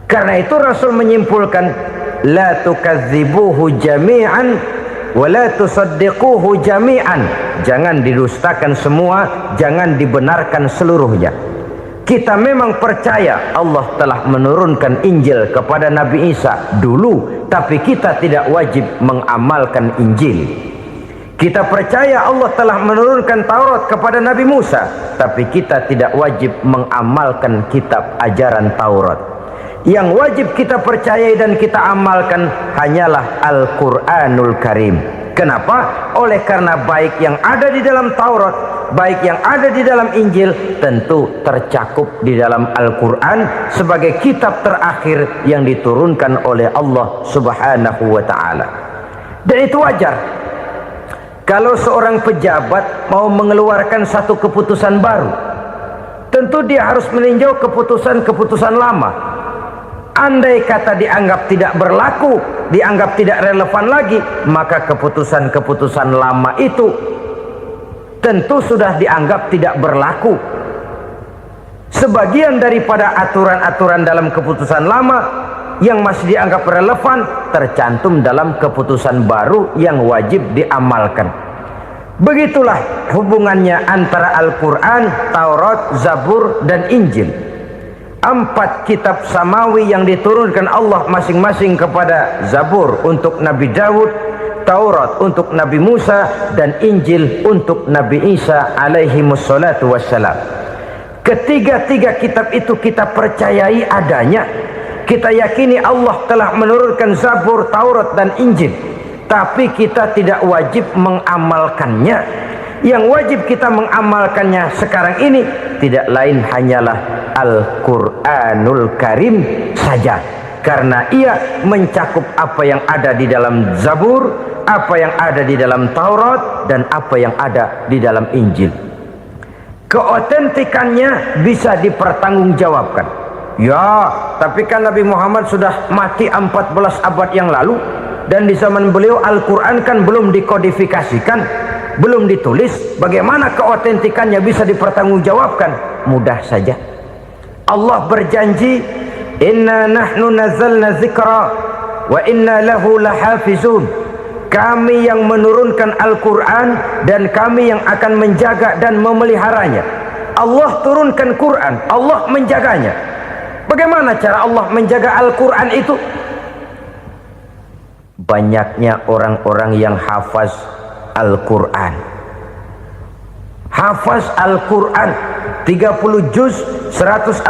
Karena itu Rasul menyimpulkan, la tukadzibuhu jami'an wa la tusaddiquhu jami'an. Jangan didustakan semua, jangan dibenarkan seluruhnya. Kita memang percaya Allah telah menurunkan Injil kepada Nabi Isa dulu, tapi kita tidak wajib mengamalkan Injil. Kita percaya Allah telah menurunkan Taurat kepada Nabi Musa, tapi kita tidak wajib mengamalkan kitab ajaran Taurat. Yang wajib kita percayai dan kita amalkan hanyalah Al-Quranul Karim. Kenapa? Oleh karena baik yang ada di dalam Taurat, baik yang ada di dalam Injil, tentu tercakup di dalam Al-Quran sebagai kitab terakhir yang diturunkan oleh Allah Subhanahu wa Ta'ala. Dan itu wajar. Kalau seorang pejabat mau mengeluarkan satu keputusan baru, tentu dia harus meninjau keputusan-keputusan lama. Andai kata dianggap tidak berlaku, dianggap tidak relevan lagi, maka keputusan-keputusan lama itu tentu sudah dianggap tidak berlaku. Sebagian daripada aturan-aturan dalam keputusan lama yang masih dianggap relevan tercantum dalam keputusan baru yang wajib diamalkan. Begitulah hubungannya antara Al-Quran, Taurat, Zabur, dan Injil. 4 kitab samawi yang diturunkan Allah masing-masing kepada Zabur untuk Nabi Daud, Taurat untuk Nabi Musa, dan Injil untuk Nabi Isa alaihi wassalatu wassalam. Ketiga-tiga kitab itu kita percayai adanya. Kita yakini Allah telah menurunkan Zabur, Taurat, dan Injil, tapi kita tidak wajib mengamalkannya. Yang wajib kita mengamalkannya sekarang ini tidak lain hanyalah Al-Quranul Karim saja, karena ia mencakup apa yang ada di dalam Zabur, apa yang ada di dalam Taurat, dan apa yang ada di dalam Injil. Keotentikannya bisa dipertanggungjawabkan. Ya, tapi kan Nabi Muhammad sudah mati 14 abad yang lalu, dan di zaman beliau Al-Quran kan belum dikodifikasikan, belum ditulis. Bagaimana keotentikannya bisa dipertanggungjawabkan? Mudah saja. Allah berjanji, "Inna nahnu nazzalna dzikra wa inna lahu lahafizun." Kami yang menurunkan Al-Quran dan kami yang akan menjaga dan memeliharanya. Allah turunkan Quran, Allah menjaganya. Bagaimana cara Allah menjaga Al-Quran itu? Banyaknya orang-orang yang hafaz Al-Quran. hafaz Al-Quran 30 juz, 114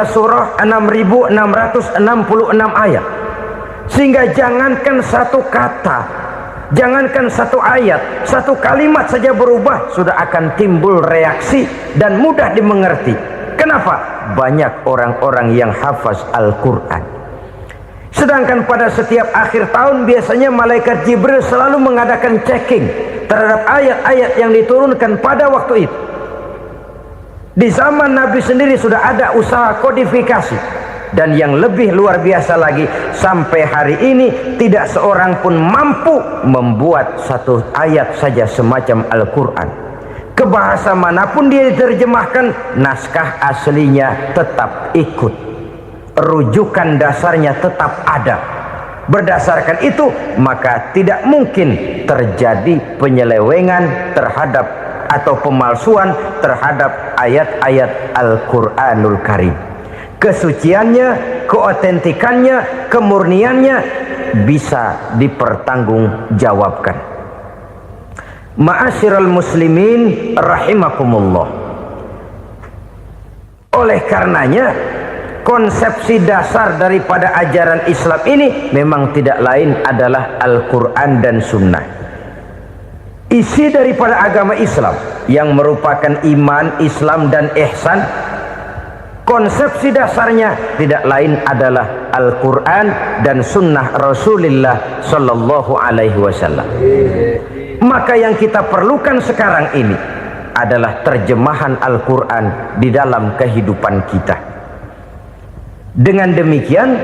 surah, 6.666 ayat. Sehingga jangankan satu kata, jangankan satu ayat, satu kalimat saja berubah sudah akan timbul reaksi dan mudah dimengerti. Kenapa? Banyak orang-orang yang hafaz Al-Quran. Sedangkan pada setiap akhir tahun biasanya malaikat Jibril selalu mengadakan checking terhadap ayat-ayat yang diturunkan pada waktu itu. Di zaman Nabi sendiri sudah ada usaha kodifikasi. Dan yang lebih luar biasa lagi, sampai hari ini tidak seorang pun mampu membuat satu ayat saja semacam Al-Quran. Ke bahasa manapun dia diterjemahkan, naskah aslinya tetap ikut, rujukan dasarnya tetap ada. Berdasarkan itu, maka tidak mungkin terjadi penyelewengan terhadap atau pemalsuan terhadap ayat-ayat Al-Quranul Karim. Kesuciannya, keotentikannya, kemurniannya bisa dipertanggungjawabkan. Ma'asyiral muslimin rahimakumullah. Oleh karenanya, konsepsi dasar daripada ajaran Islam ini memang tidak lain adalah Al-Quran dan Sunnah. Isi daripada agama Islam yang merupakan iman, Islam dan ihsan, konsepsi dasarnya tidak lain adalah Al-Quran dan Sunnah Rasulullah Sallallahu Alaihi Wasallam. Maka yang kita perlukan sekarang ini adalah terjemahan Al-Quran di dalam kehidupan kita. Dengan demikian,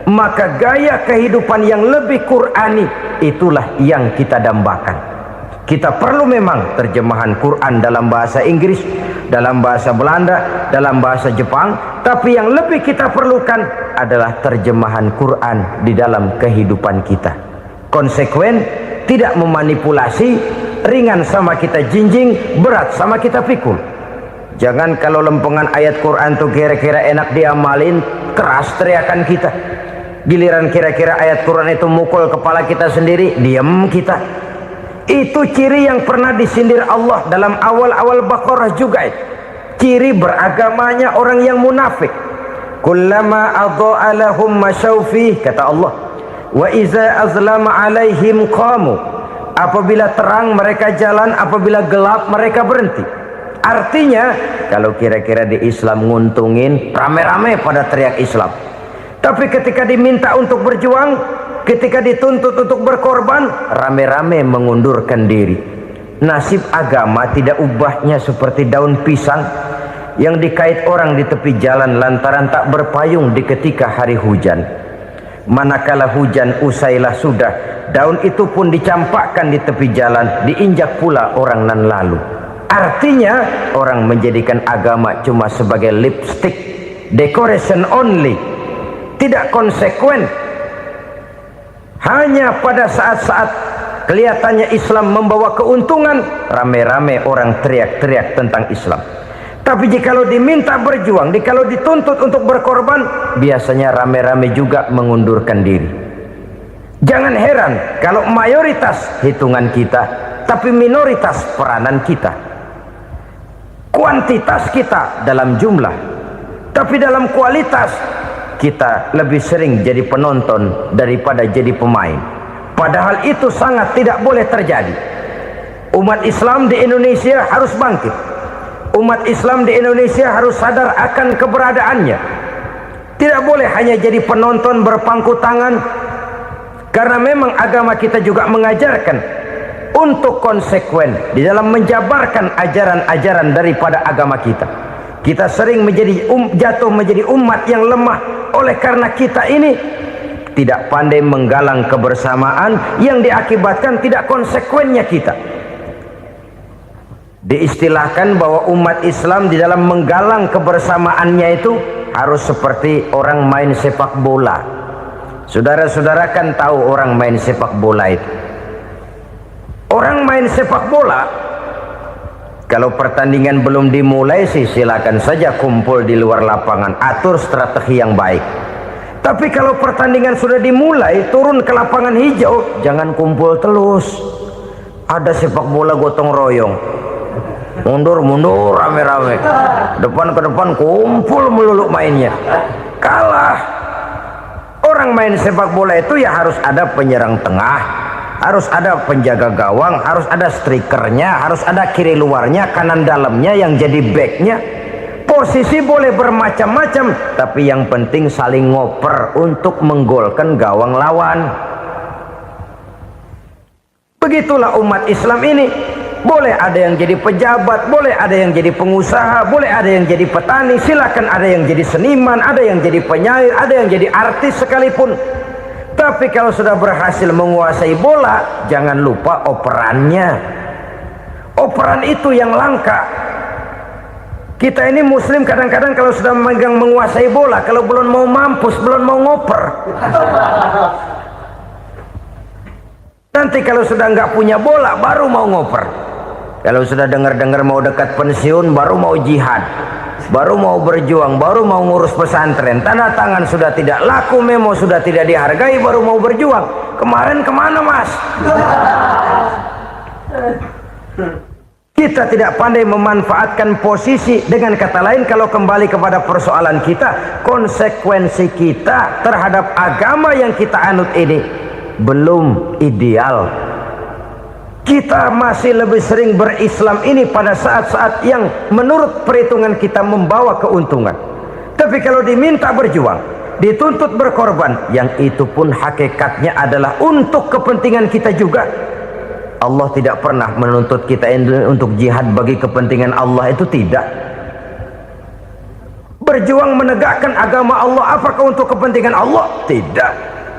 maka gaya kehidupan yang lebih Qurani itulah yang kita dambakan. Kita perlu memang terjemahan Quran dalam bahasa Inggris, dalam bahasa Belanda, dalam bahasa Jepang, tapi yang lebih kita perlukan adalah terjemahan Quran di dalam kehidupan kita. Konsekuen, tidak memanipulasi, ringan sama kita jinjing, berat sama kita pikul. Jangan kalau lempengan ayat Quran tuh kira-kira enak diamalin, keras teriakan kita. Giliran kira-kira ayat Quran itu mukul kepala kita sendiri, diam kita. Itu ciri yang pernah disindir Allah dalam awal-awal Baqarah juga. Ciri beragamanya orang yang munafik. Kullama adha'a lahum masyawfih, kata Allah. Wa iza azlama alaihim qamu. Apabila terang mereka jalan, apabila gelap mereka berhenti. Artinya, kalau kira-kira di Islam nguntungin, rame-rame pada teriak Islam. Tapi ketika diminta untuk berjuang, ketika dituntut untuk berkorban, rame-rame mengundurkan diri. Nasib agama tidak ubahnya seperti daun pisang yang dikait orang di tepi jalan lantaran tak berpayung di ketika hari hujan. Manakala hujan usailah sudah, daun itu pun dicampakkan di tepi jalan, diinjak pula orang nan lalu. Artinya, orang menjadikan agama cuma sebagai lipstick, decoration only, tidak konsekuen. Hanya pada saat-saat kelihatannya Islam membawa keuntungan, rame-rame orang teriak-teriak tentang Islam. Tapi jikalau diminta berjuang, jikalau dituntut untuk berkorban, biasanya rame-rame juga mengundurkan diri. Jangan heran kalau mayoritas hitungan kita, tapi minoritas peranan kita. Kuantitas kita dalam jumlah, tapi dalam kualitas kita lebih sering jadi penonton daripada jadi pemain. Padahal itu sangat tidak boleh terjadi. Umat Islam di Indonesia harus bangkit. Umat Islam di Indonesia harus sadar akan keberadaannya. Tidak boleh hanya jadi penonton berpangku tangan, karena memang agama kita juga mengajarkan untuk konsekuen di dalam menjabarkan ajaran-ajaran daripada agama kita. Kita sering jatuh menjadi umat yang lemah oleh karena kita ini tidak pandai menggalang kebersamaan yang diakibatkan tidak konsekuennya kita. Diistilahkan bahwa umat Islam di dalam menggalang kebersamaannya itu harus seperti orang main sepak bola. Saudara-saudara kan tahu orang main sepak bola itu. Orang main sepak bola, kalau pertandingan belum dimulai sih silakan saja kumpul di luar lapangan, atur strategi yang baik. Tapi kalau pertandingan sudah dimulai, turun ke lapangan hijau, jangan kumpul terus. Ada sepak bola gotong royong. mundur rame-rame, depan ke depan kumpul melulu mainnya. Kalah. Orang main sepak bola itu ya harus ada penyerang tengah, harus ada penjaga gawang, harus ada strikernya, harus ada kiri luarnya, kanan dalamnya yang jadi backnya. Posisi boleh bermacam-macam, tapi yang penting saling ngoper untuk menggolkan gawang lawan. Begitulah umat Islam ini. Boleh ada yang jadi pejabat, boleh ada yang jadi pengusaha, boleh ada yang jadi petani, silakan ada yang jadi seniman, ada yang jadi penyair, ada yang jadi artis sekalipun. Tapi kalau sudah berhasil menguasai bola, jangan lupa operannya. Operan itu yang langka. Kita ini muslim kadang-kadang kalau sudah memegang menguasai bola, kalau belum mau mampus, belum mau ngoper. Nanti kalau sudah nggak punya bola, baru mau ngoper. Kalau sudah dengar-dengar mau dekat pensiun, baru mau jihad, baru mau berjuang, baru mau ngurus pesantren. Tanda tangan sudah tidak laku, memo sudah tidak dihargai, baru mau berjuang. Kemarin kemana mas? Kita tidak pandai memanfaatkan posisi. Dengan kata lain, kalau kembali kepada persoalan kita, konsekuensi kita terhadap agama yang kita anut ini belum ideal. Kita masih lebih sering berislam ini pada saat-saat yang menurut perhitungan kita membawa keuntungan. Tapi kalau diminta berjuang, dituntut berkorban, yang itu pun hakikatnya adalah untuk kepentingan kita juga. Allah tidak pernah menuntut kita untuk jihad bagi kepentingan Allah, itu tidak. Berjuang menegakkan agama Allah, apakah untuk kepentingan Allah? Tidak.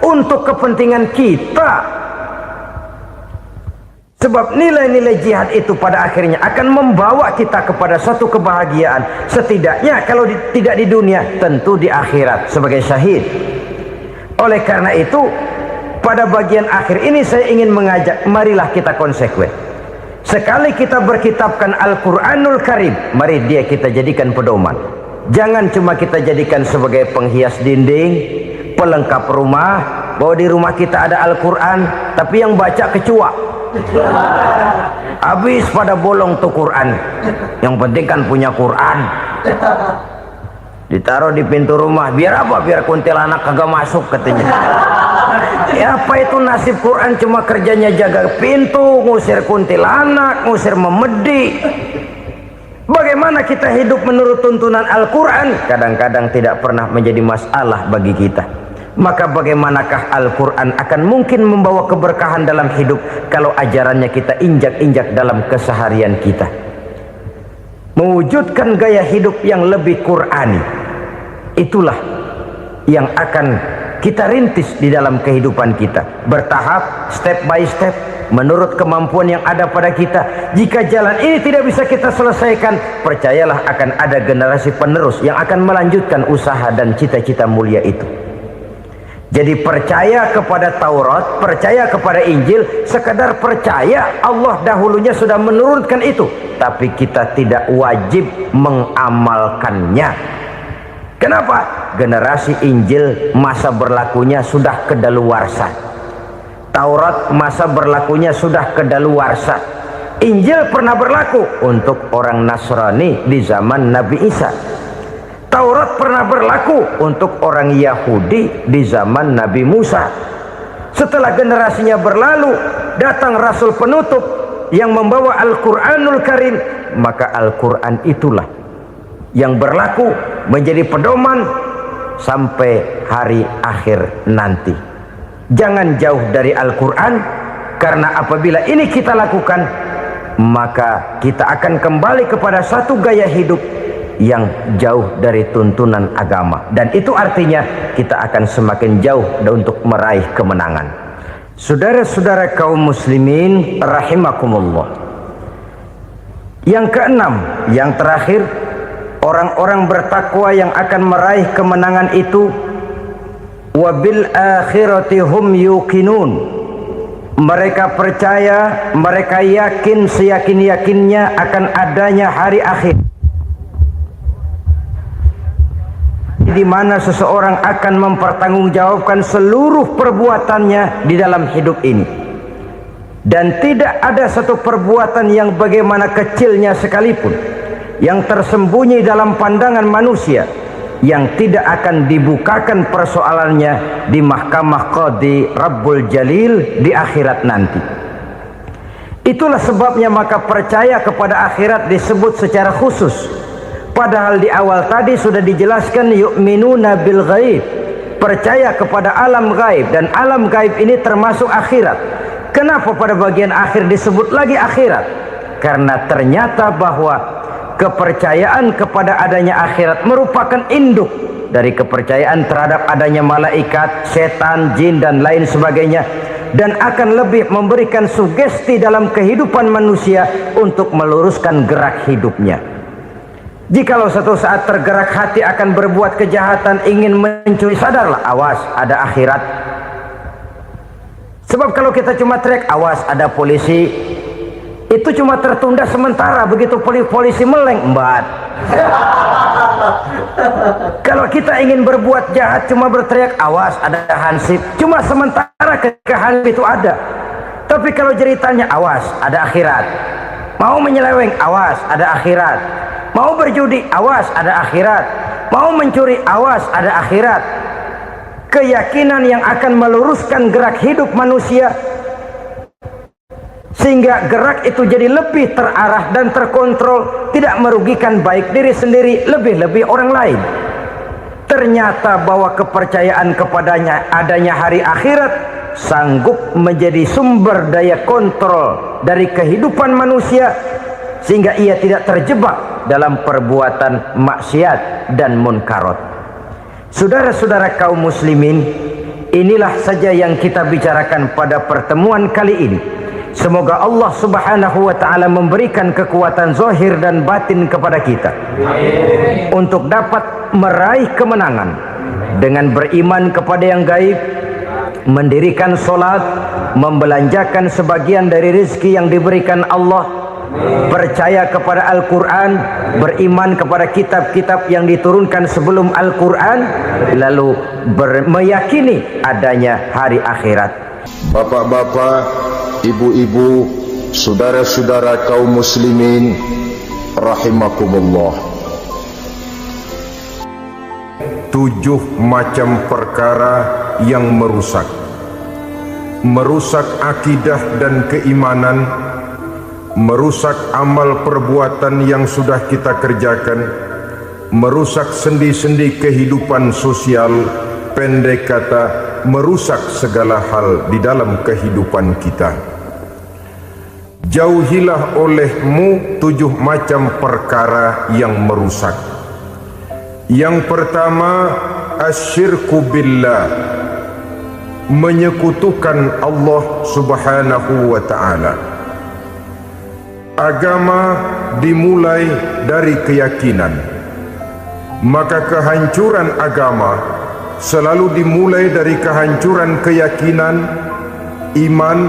Untuk kepentingan kita. Sebab nilai-nilai jihad itu pada akhirnya akan membawa kita kepada suatu kebahagiaan. Setidaknya kalau tidak di dunia, tentu di akhirat sebagai syahid. Oleh karena itu, pada bagian akhir ini saya ingin mengajak, marilah kita konsekuen. Sekali kita berkitabkan Al-Quranul Karim, mari dia kita jadikan pedoman. Jangan cuma kita jadikan sebagai penghias dinding, pelengkap rumah, bahwa di rumah kita ada Al-Quran, tapi yang baca kecoa. Habis pada bolong tuh Quran. Yang penting kan punya Quran. Ditaruh di pintu rumah, biar apa? Biar kuntilanak kagak masuk katanya. Ya apa itu nasib Quran, cuma kerjanya jaga pintu, ngusir kuntilanak, ngusir memedi. Bagaimana kita hidup menurut tuntunan Al-Quran? Kadang-kadang tidak pernah menjadi masalah bagi kita. Maka bagaimanakah Al-Quran akan mungkin membawa keberkahan dalam hidup kalau ajarannya kita injak-injak dalam keseharian kita? Mewujudkan gaya hidup yang lebih Qurani, itulah yang akan kita rintis di dalam kehidupan kita, bertahap, step by step, menurut kemampuan yang ada pada kita. Jika jalan ini tidak bisa kita selesaikan, percayalah akan ada generasi penerus yang akan melanjutkan usaha dan cita-cita mulia itu. Jadi percaya kepada Taurat, percaya kepada Injil, sekedar percaya Allah dahulunya sudah menurunkan itu, tapi kita tidak wajib mengamalkannya. Kenapa? Generasi Injil masa berlakunya sudah kedaluarsa. Taurat masa berlakunya sudah kedaluarsa. Injil pernah berlaku untuk orang Nasrani di zaman Nabi Isa. Taurat pernah berlaku untuk orang Yahudi di zaman Nabi Musa. Setelah generasinya berlalu, datang Rasul penutup yang membawa Al-Quranul Karim, maka Al-Quran itulah yang berlaku menjadi pedoman sampai hari akhir nanti. Jangan jauh dari Al-Quran, karena apabila ini kita lakukan, maka kita akan kembali kepada satu gaya hidup yang jauh dari tuntunan agama, dan itu artinya kita akan semakin jauh untuk meraih kemenangan. Saudara-saudara kaum muslimin rahimakumullah. Yang keenam, yang terakhir, orang-orang bertakwa yang akan meraih kemenangan itu wabil akhirati hum yuqinun. Mereka percaya, mereka yakin seyakin-yakinnya akan adanya hari akhir, di mana seseorang akan mempertanggungjawabkan seluruh perbuatannya di dalam hidup ini. Dan tidak ada satu perbuatan yang bagaimana kecilnya sekalipun yang tersembunyi dalam pandangan manusia yang tidak akan dibukakan persoalannya di mahkamah Qadi Rabbul Jalil di akhirat nanti. Itulah sebabnya maka percaya kepada akhirat disebut secara khusus. Padahal di awal tadi sudah dijelaskan yu'minuna bil ghaib, percaya kepada alam gaib, dan alam gaib ini termasuk akhirat. Kenapa pada bagian akhir disebut lagi akhirat? Karena ternyata bahwa kepercayaan kepada adanya akhirat merupakan induk dari kepercayaan terhadap adanya malaikat, setan, jin dan lain sebagainya, dan akan lebih memberikan sugesti dalam kehidupan manusia untuk meluruskan gerak hidupnya. Jikalau satu saat tergerak hati akan berbuat kejahatan, ingin mencuri, sadarlah, awas ada akhirat. Sebab kalau kita cuma teriak awas ada polisi, itu cuma tertunda sementara, begitu polisi meleng embat. Kalau kita ingin berbuat jahat cuma berteriak awas ada hansip, cuma sementara kehansip itu ada. Tapi kalau ceritanya awas ada akhirat, mau menyeleweng awas ada akhirat, mau berjudi awas ada akhirat, mau mencuri awas ada akhirat. Keyakinan yang akan meluruskan gerak hidup manusia sehingga gerak itu jadi lebih terarah dan terkontrol, tidak merugikan baik diri sendiri, lebih-lebih orang lain. Ternyata bahwa kepercayaan kepadanya adanya hari akhirat sanggup menjadi sumber daya kontrol dari kehidupan manusia sehingga ia tidak terjebak dalam perbuatan maksiat dan munkarat. Saudara-saudara kaum muslimin, inilah saja yang kita bicarakan pada pertemuan kali ini. Semoga Allah Subhanahu wa taala memberikan kekuatan zahir dan batin kepada kita untuk dapat meraih kemenangan dengan beriman kepada yang gaib, mendirikan solat, membelanjakan sebagian dari rezeki yang diberikan Allah, percaya kepada Al-Quran, beriman kepada kitab-kitab yang diturunkan sebelum Al-Quran, lalu meyakini adanya hari akhirat. Bapak-bapak, ibu-ibu, saudara-saudara kaum muslimin rahimakumullah. 7 macam perkara yang merusak akidah dan keimanan, merusak amal perbuatan yang sudah kita kerjakan, merusak sendi-sendi kehidupan sosial, pendek kata merusak segala hal di dalam kehidupan kita. Jauhilah olehmu 7 macam perkara yang merusak. Yang pertama, asyirku billah, menyekutukan Allah Subhanahu wa ta'ala. Agama dimulai dari keyakinan, maka kehancuran agama selalu dimulai dari kehancuran keyakinan, iman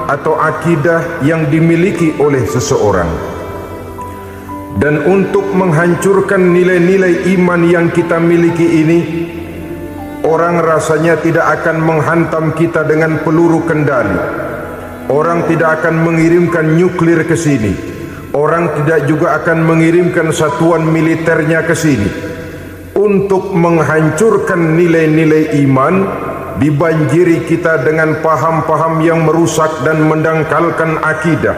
atau akidah yang dimiliki oleh seseorang. Dan untuk menghancurkan nilai-nilai iman yang kita miliki ini, orang rasanya tidak akan menghantam kita dengan peluru kendali. Orang tidak akan mengirimkan nuklir ke sini. Orang tidak juga akan mengirimkan satuan militernya ke sini untuk menghancurkan nilai-nilai iman. Dibanjiri kita dengan paham-paham yang merusak dan mendangkalkan akidah,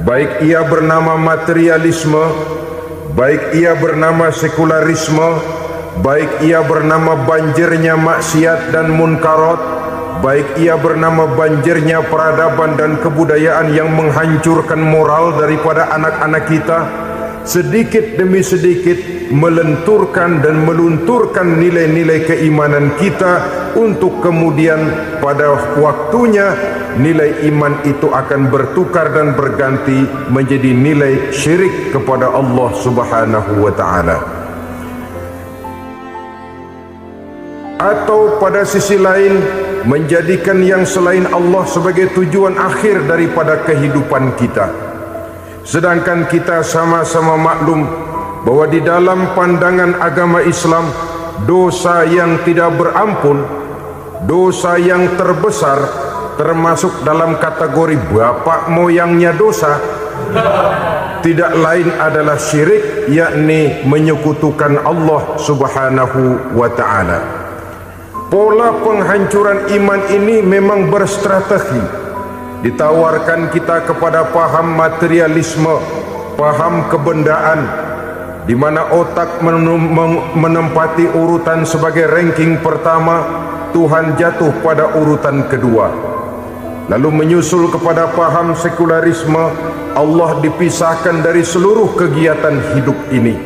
baik ia bernama materialisme, baik ia bernama sekularisme, baik ia bernama banjirnya maksiat dan munkarat, baik ia bernama banjirnya peradaban dan kebudayaan yang menghancurkan moral daripada anak-anak kita, sedikit demi sedikit melenturkan dan melunturkan nilai-nilai keimanan kita, untuk kemudian pada waktunya nilai iman itu akan bertukar dan berganti menjadi nilai syirik kepada Allah Subhanahu wa ta'ala. Atau pada sisi lain menjadikan yang selain Allah sebagai tujuan akhir daripada kehidupan kita. Sedangkan kita sama-sama maklum bahwa di dalam pandangan agama Islam, dosa yang tidak berampun, dosa yang terbesar termasuk dalam kategori bapak moyangnya dosa, tidak lain adalah syirik, yakni menyekutukan Allah Subhanahu wa ta'ala. Pola penghancuran iman ini memang berstrategi. Ditawarkan kita kepada paham materialisme, paham kebendaan, di mana otak menempati urutan sebagai ranking pertama, Tuhan jatuh pada urutan kedua. Lalu menyusul kepada paham sekularisme, Allah dipisahkan dari seluruh kegiatan hidup ini,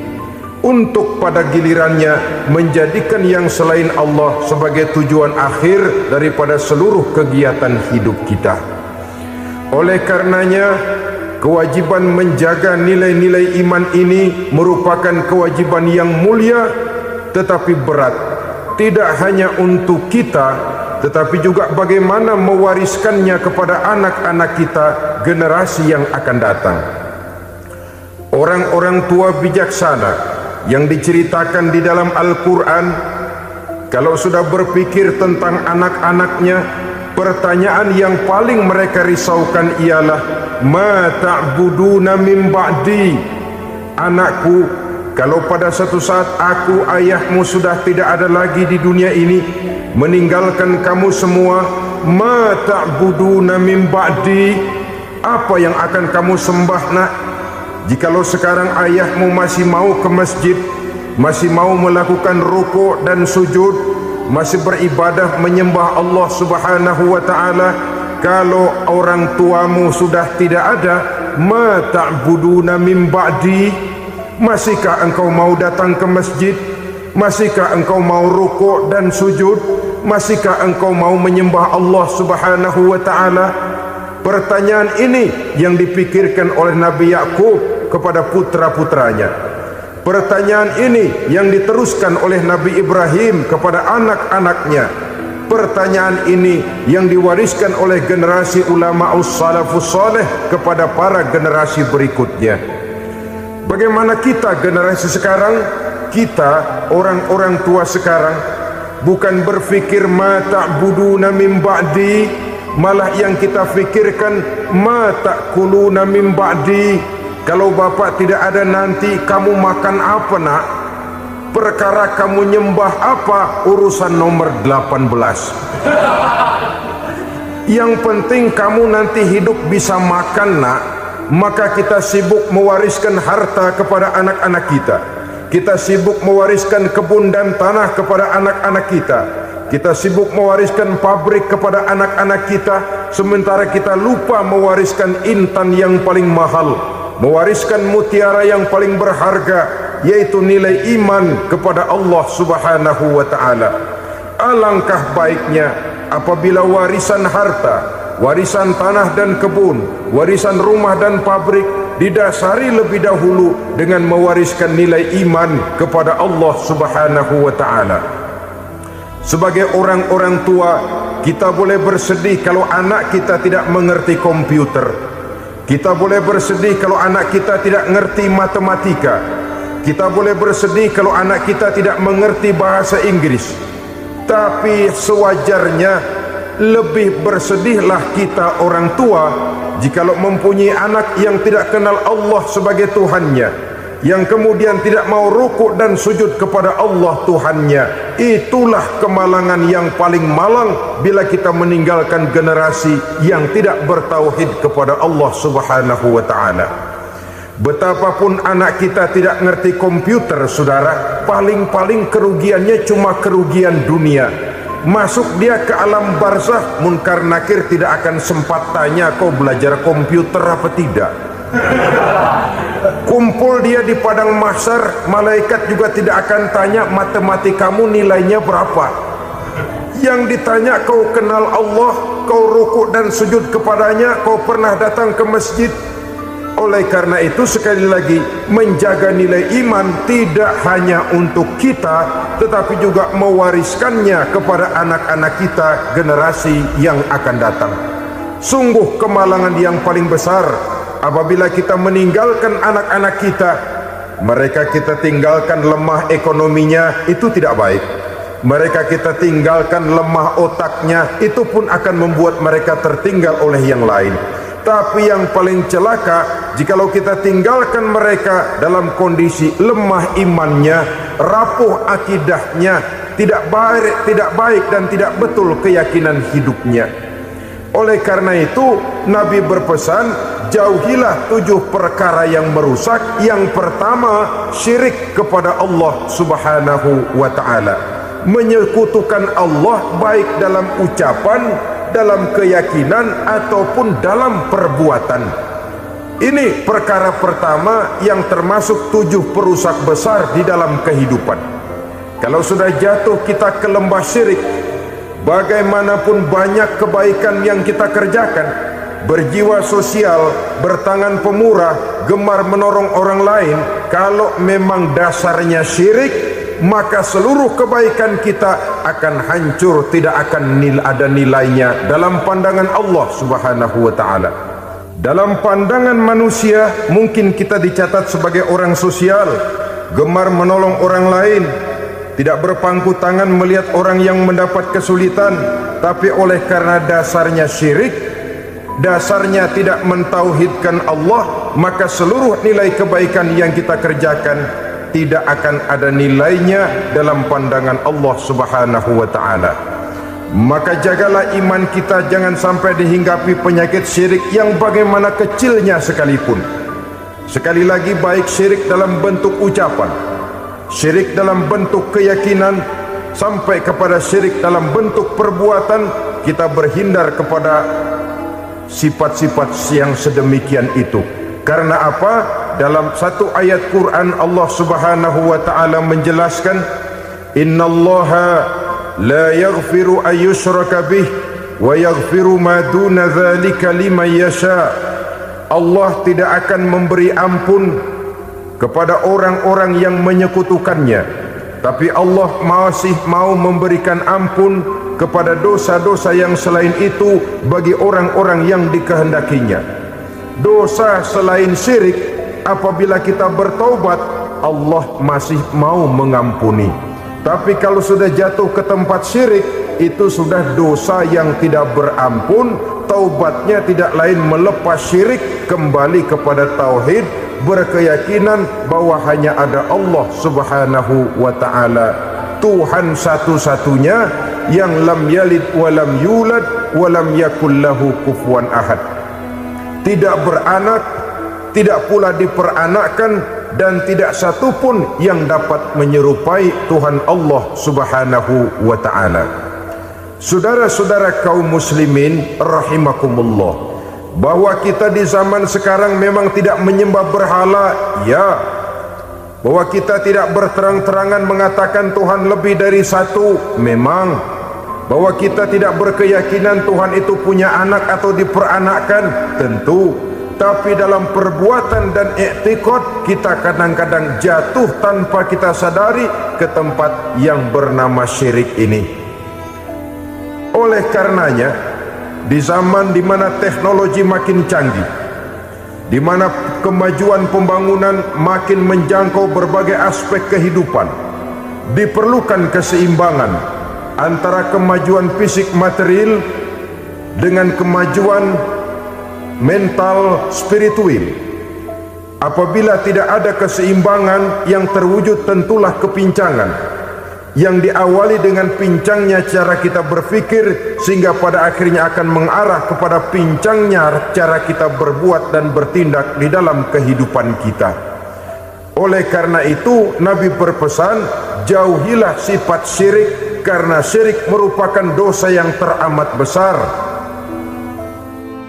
untuk pada gilirannya menjadikan yang selain Allah sebagai tujuan akhir daripada seluruh kegiatan hidup kita. Oleh karenanya, kewajiban menjaga nilai-nilai iman ini merupakan kewajiban yang mulia tetapi berat, tidak hanya untuk kita, tetapi juga bagaimana mewariskannya kepada anak-anak kita, generasi yang akan datang. Orang-orang tua bijaksana yang diceritakan di dalam Al-Quran, kalau sudah berpikir tentang anak-anaknya, pertanyaan yang paling mereka risaukan ialah, ma ta'buduna min ba'di? Anakku, kalau pada satu saat aku, ayahmu sudah tidak ada lagi di dunia ini, meninggalkan kamu semua, ma ta'buduna min ba'di? Apa yang akan kamu sembah, nak? Jikalau sekarang ayahmu masih mau ke masjid, masih mau melakukan rukuk dan sujud, masih beribadah menyembah Allah Subhanahu wa ta'ala, kalau orang tuamu sudah tidak ada, ma ta'buduna min ba'di? Masihkah engkau mau datang ke masjid? Masihkah engkau mau rukuk dan sujud? Masihkah engkau mau menyembah Allah Subhanahu wa ta'ala? Pertanyaan ini yang dipikirkan oleh Nabi Yakub kepada putra-putranya. Pertanyaan ini yang diteruskan oleh Nabi Ibrahim kepada anak-anaknya. Pertanyaan ini yang diwariskan oleh generasi ulama salafus saleh kepada para generasi berikutnya. Bagaimana kita generasi sekarang? Kita orang-orang tua sekarang bukan berfikir ma ta'buduna min ba'di, malah yang kita fikirkan ma ta'kuluna min ba'di. Kalau bapak tidak ada nanti kamu makan apa, nak? Perkara kamu nyembah apa, urusan nomor 18. Yang penting kamu nanti hidup bisa makan, nak. Maka kita sibuk mewariskan harta kepada anak-anak kita. Kita sibuk mewariskan kebun dan tanah kepada anak-anak kita. Kita sibuk mewariskan pabrik kepada anak-anak kita, sementara kita lupa mewariskan intan yang paling mahal, mewariskan mutiara yang paling berharga, yaitu nilai iman kepada Allah Subhanahu wa ta'ala. Alangkah baiknya apabila warisan harta, warisan tanah dan kebun, warisan rumah dan pabrik didasari lebih dahulu dengan mewariskan nilai iman kepada Allah Subhanahu wa ta'ala. Sebagai orang-orang tua, kita boleh bersedih kalau anak kita tidak mengerti komputer. Kita boleh bersedih kalau anak kita tidak mengerti matematika. Kita boleh bersedih kalau anak kita tidak mengerti bahasa Inggris. Tapi sewajarnya lebih bersedihlah kita orang tua jikalau mempunyai anak yang tidak kenal Allah sebagai Tuhannya, yang kemudian tidak mau rukuk dan sujud kepada Allah Tuhannya. Itulah kemalangan yang paling malang bila kita meninggalkan generasi yang tidak bertauhid kepada Allah Subhanahu wa ta'ala. Betapapun anak kita tidak ngerti komputer, saudara, paling-paling kerugiannya cuma kerugian dunia. Masuk dia ke alam barzakh, munkar nakir tidak akan sempat tanya kau belajar komputer apa tidak. Kumpul dia di padang mahsyar, malaikat juga tidak akan tanya matematikamu nilainya berapa. Yang ditanya kau kenal Allah, kau rukuk dan sujud kepadanya, kau pernah datang ke masjid. Oleh karena itu, sekali lagi, menjaga nilai iman tidak hanya untuk kita, tetapi juga mewariskannya kepada anak-anak kita, generasi yang akan datang. Sungguh kemalangan yang paling besar apabila kita meninggalkan anak-anak kita. Mereka kita tinggalkan lemah ekonominya, itu tidak baik. mereka kita tinggalkan, lemah otaknya, itu pun akan membuat mereka tertinggal oleh yang lain. Tapi yang paling celaka, jikalau kita tinggalkan mereka dalam kondisi lemah imannya, rapuh akidahnya, tidak baik dan tidak betul keyakinan hidupnya. Oleh karena itu Nabi berpesan, jauhilah 7 perkara yang merusak. Yang pertama, syirik kepada Allah Subhanahu wa ta'ala, menyekutukan Allah baik dalam ucapan, dalam keyakinan ataupun dalam perbuatan. Ini perkara pertama yang termasuk 7 perusak besar di dalam kehidupan. Kalau sudah jatuh kita ke lembah syirik, bagaimanapun banyak kebaikan yang kita kerjakan, berjiwa sosial, bertangan pemurah, gemar menolong orang lain, kalau memang dasarnya syirik, maka seluruh kebaikan kita akan hancur, tidak akan ada nilainya dalam pandangan Allah Subhanahu wa ta'ala. Dalam pandangan manusia, mungkin kita dicatat sebagai orang sosial, gemar menolong orang lain, tidak berpangku tangan melihat orang yang mendapat kesulitan. Tapi oleh karena dasarnya syirik, dasarnya tidak mentauhidkan Allah, maka seluruh nilai kebaikan yang kita kerjakan tidak akan ada nilainya dalam pandangan Allah Subhanahu wa ta'ala. Maka jagalah iman kita jangan sampai dihinggapi penyakit syirik yang bagaimana kecilnya sekalipun. Sekali lagi, baik syirik dalam bentuk ucapan, syirik dalam bentuk keyakinan, sampai kepada syirik dalam bentuk perbuatan, kita berhindar kepada sifat-sifat yang sedemikian itu. Karena apa? Dalam satu ayat Quran Allah Subhanahu wa ta'ala menjelaskan, innallaha la yaghfiru ayyushraka bih wa yaghfiru ma duna dzalika liman yasha. Allah tidak akan memberi ampun kepada orang-orang yang menyekutukannya, tapi Allah masih mau memberikan ampun kepada dosa-dosa yang selain itu bagi orang-orang yang dikehendakinya. Dosa selain syirik, apabila kita bertaubat, Allah masih mau mengampuni. Tapi kalau sudah jatuh ke tempat syirik, itu sudah dosa yang tidak berampun. Taubatnya tidak lain melepas syirik, kembali kepada tauhid, berkeyakinan bahwa hanya ada Allah Subhanahu wa ta'ala, Tuhan satu-satunya yang lam yalid walam yulad walam yakul lahu kufuwan ahad, tidak beranak, tidak pula diperanakkan, dan tidak satu pun yang dapat menyerupai Tuhan Allah Subhanahu wa ta'ala. Saudara-saudara kaum muslimin rahimakumullah, bahwa kita di zaman sekarang memang tidak menyembah berhala, ya. Bahwa kita tidak berterang-terangan mengatakan Tuhan lebih dari satu, memang. Bahwa kita tidak berkeyakinan Tuhan itu punya anak atau diperanakkan, tentu. Tapi dalam perbuatan dan i'tiqad, kita kadang-kadang jatuh tanpa kita sadari ke tempat yang bernama syirik ini. Oleh karenanya, di zaman di mana teknologi makin canggih, di mana kemajuan pembangunan makin menjangkau berbagai aspek kehidupan, diperlukan keseimbangan antara kemajuan fisik material dengan kemajuan mental spiritual. Apabila tidak ada keseimbangan, yang terwujud tentulah kepincangan, yang diawali dengan pincangnya cara kita berpikir, sehingga pada akhirnya akan mengarah kepada pincangnya cara kita berbuat dan bertindak di dalam kehidupan kita. Oleh karena itu Nabi berpesan, jauhilah sifat syirik, karena syirik merupakan dosa yang teramat besar.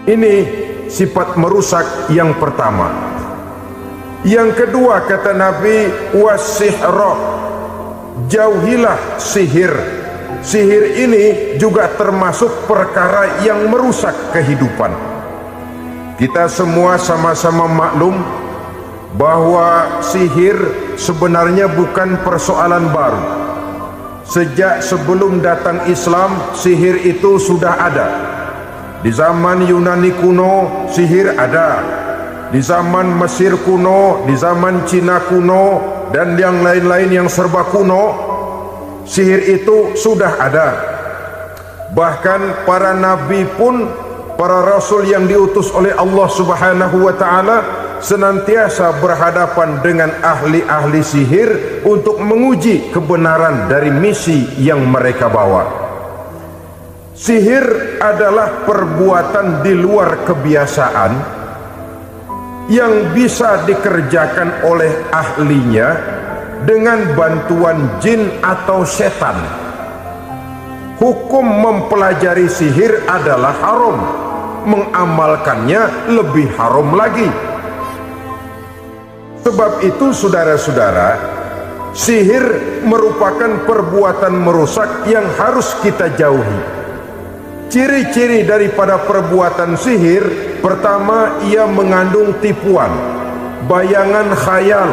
Ini sifat merusak yang pertama. Yang kedua, kata Nabi, wasihra, jauhilah sihir. Sihir ini juga termasuk perkara yang merusak kehidupan. Kita semua sama-sama maklum bahwa sihir sebenarnya bukan persoalan baru. Sejak sebelum datang Islam, sihir itu sudah ada. Di zaman Yunani kuno, sihir ada. Di zaman Mesir kuno, di zaman Cina kuno, dan yang lain-lain yang serba kuno, sihir itu sudah ada. Bahkan para nabi pun, para rasul yang diutus oleh Allah Subhanahu wa taala senantiasa berhadapan dengan ahli-ahli sihir untuk menguji kebenaran dari misi yang mereka bawa. Sihir adalah perbuatan di luar kebiasaan yang bisa dikerjakan oleh ahlinya dengan bantuan jin atau setan. Hukum mempelajari sihir adalah haram, mengamalkannya lebih haram lagi. Sebab itu saudara-saudara, sihir merupakan perbuatan merusak yang harus kita jauhi. Ciri-ciri daripada perbuatan sihir, pertama, ia mengandung tipuan, bayangan khayal.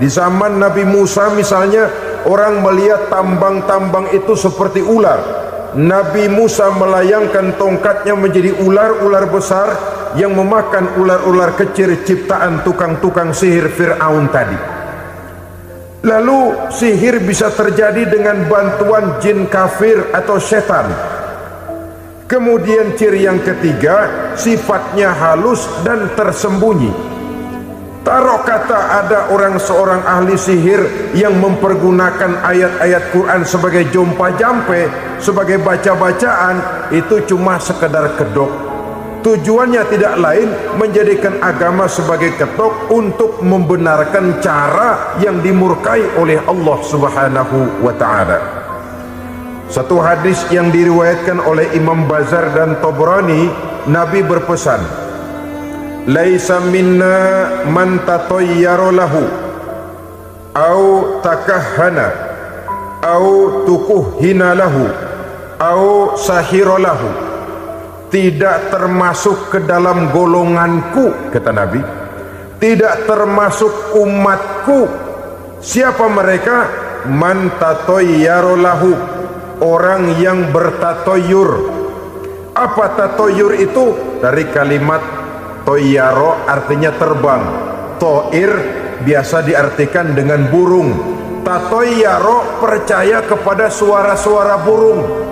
Di zaman Nabi Musa misalnya, orang melihat tambang-tambang itu seperti ular. Nabi Musa melayangkan tongkatnya menjadi ular-ular besar yang memakan ular-ular kecil ciptaan tukang-tukang sihir Fir'aun tadi. Lalu sihir bisa terjadi dengan bantuan jin kafir atau setan. Kemudian ciri yang ketiga, sifatnya halus dan tersembunyi. Taruh kata ada seorang ahli sihir yang mempergunakan ayat-ayat Quran sebagai jompa-jampe, sebagai baca-bacaan, itu cuma sekedar kedok. Tujuannya tidak lain menjadikan agama sebagai ketok untuk membenarkan cara yang dimurkai oleh Allah Subhanahu wa taala. Satu hadis yang diriwayatkan oleh Imam Bazar dan Tabrani, Nabi berpesan, "Laisa minna man tatayyara lahu au takahhana au tukuhhina lahu au sahira lahu." Tidak termasuk ke dalam golonganku, kata Nabi, tidak termasuk umatku. Siapa mereka? Man tatayyara lahu, orang yang bertatoyur. Apa tatoyur itu? Dari kalimat toyaro, artinya terbang. Toir biasa diartikan dengan burung. Tatoyaro percaya kepada suara-suara burung.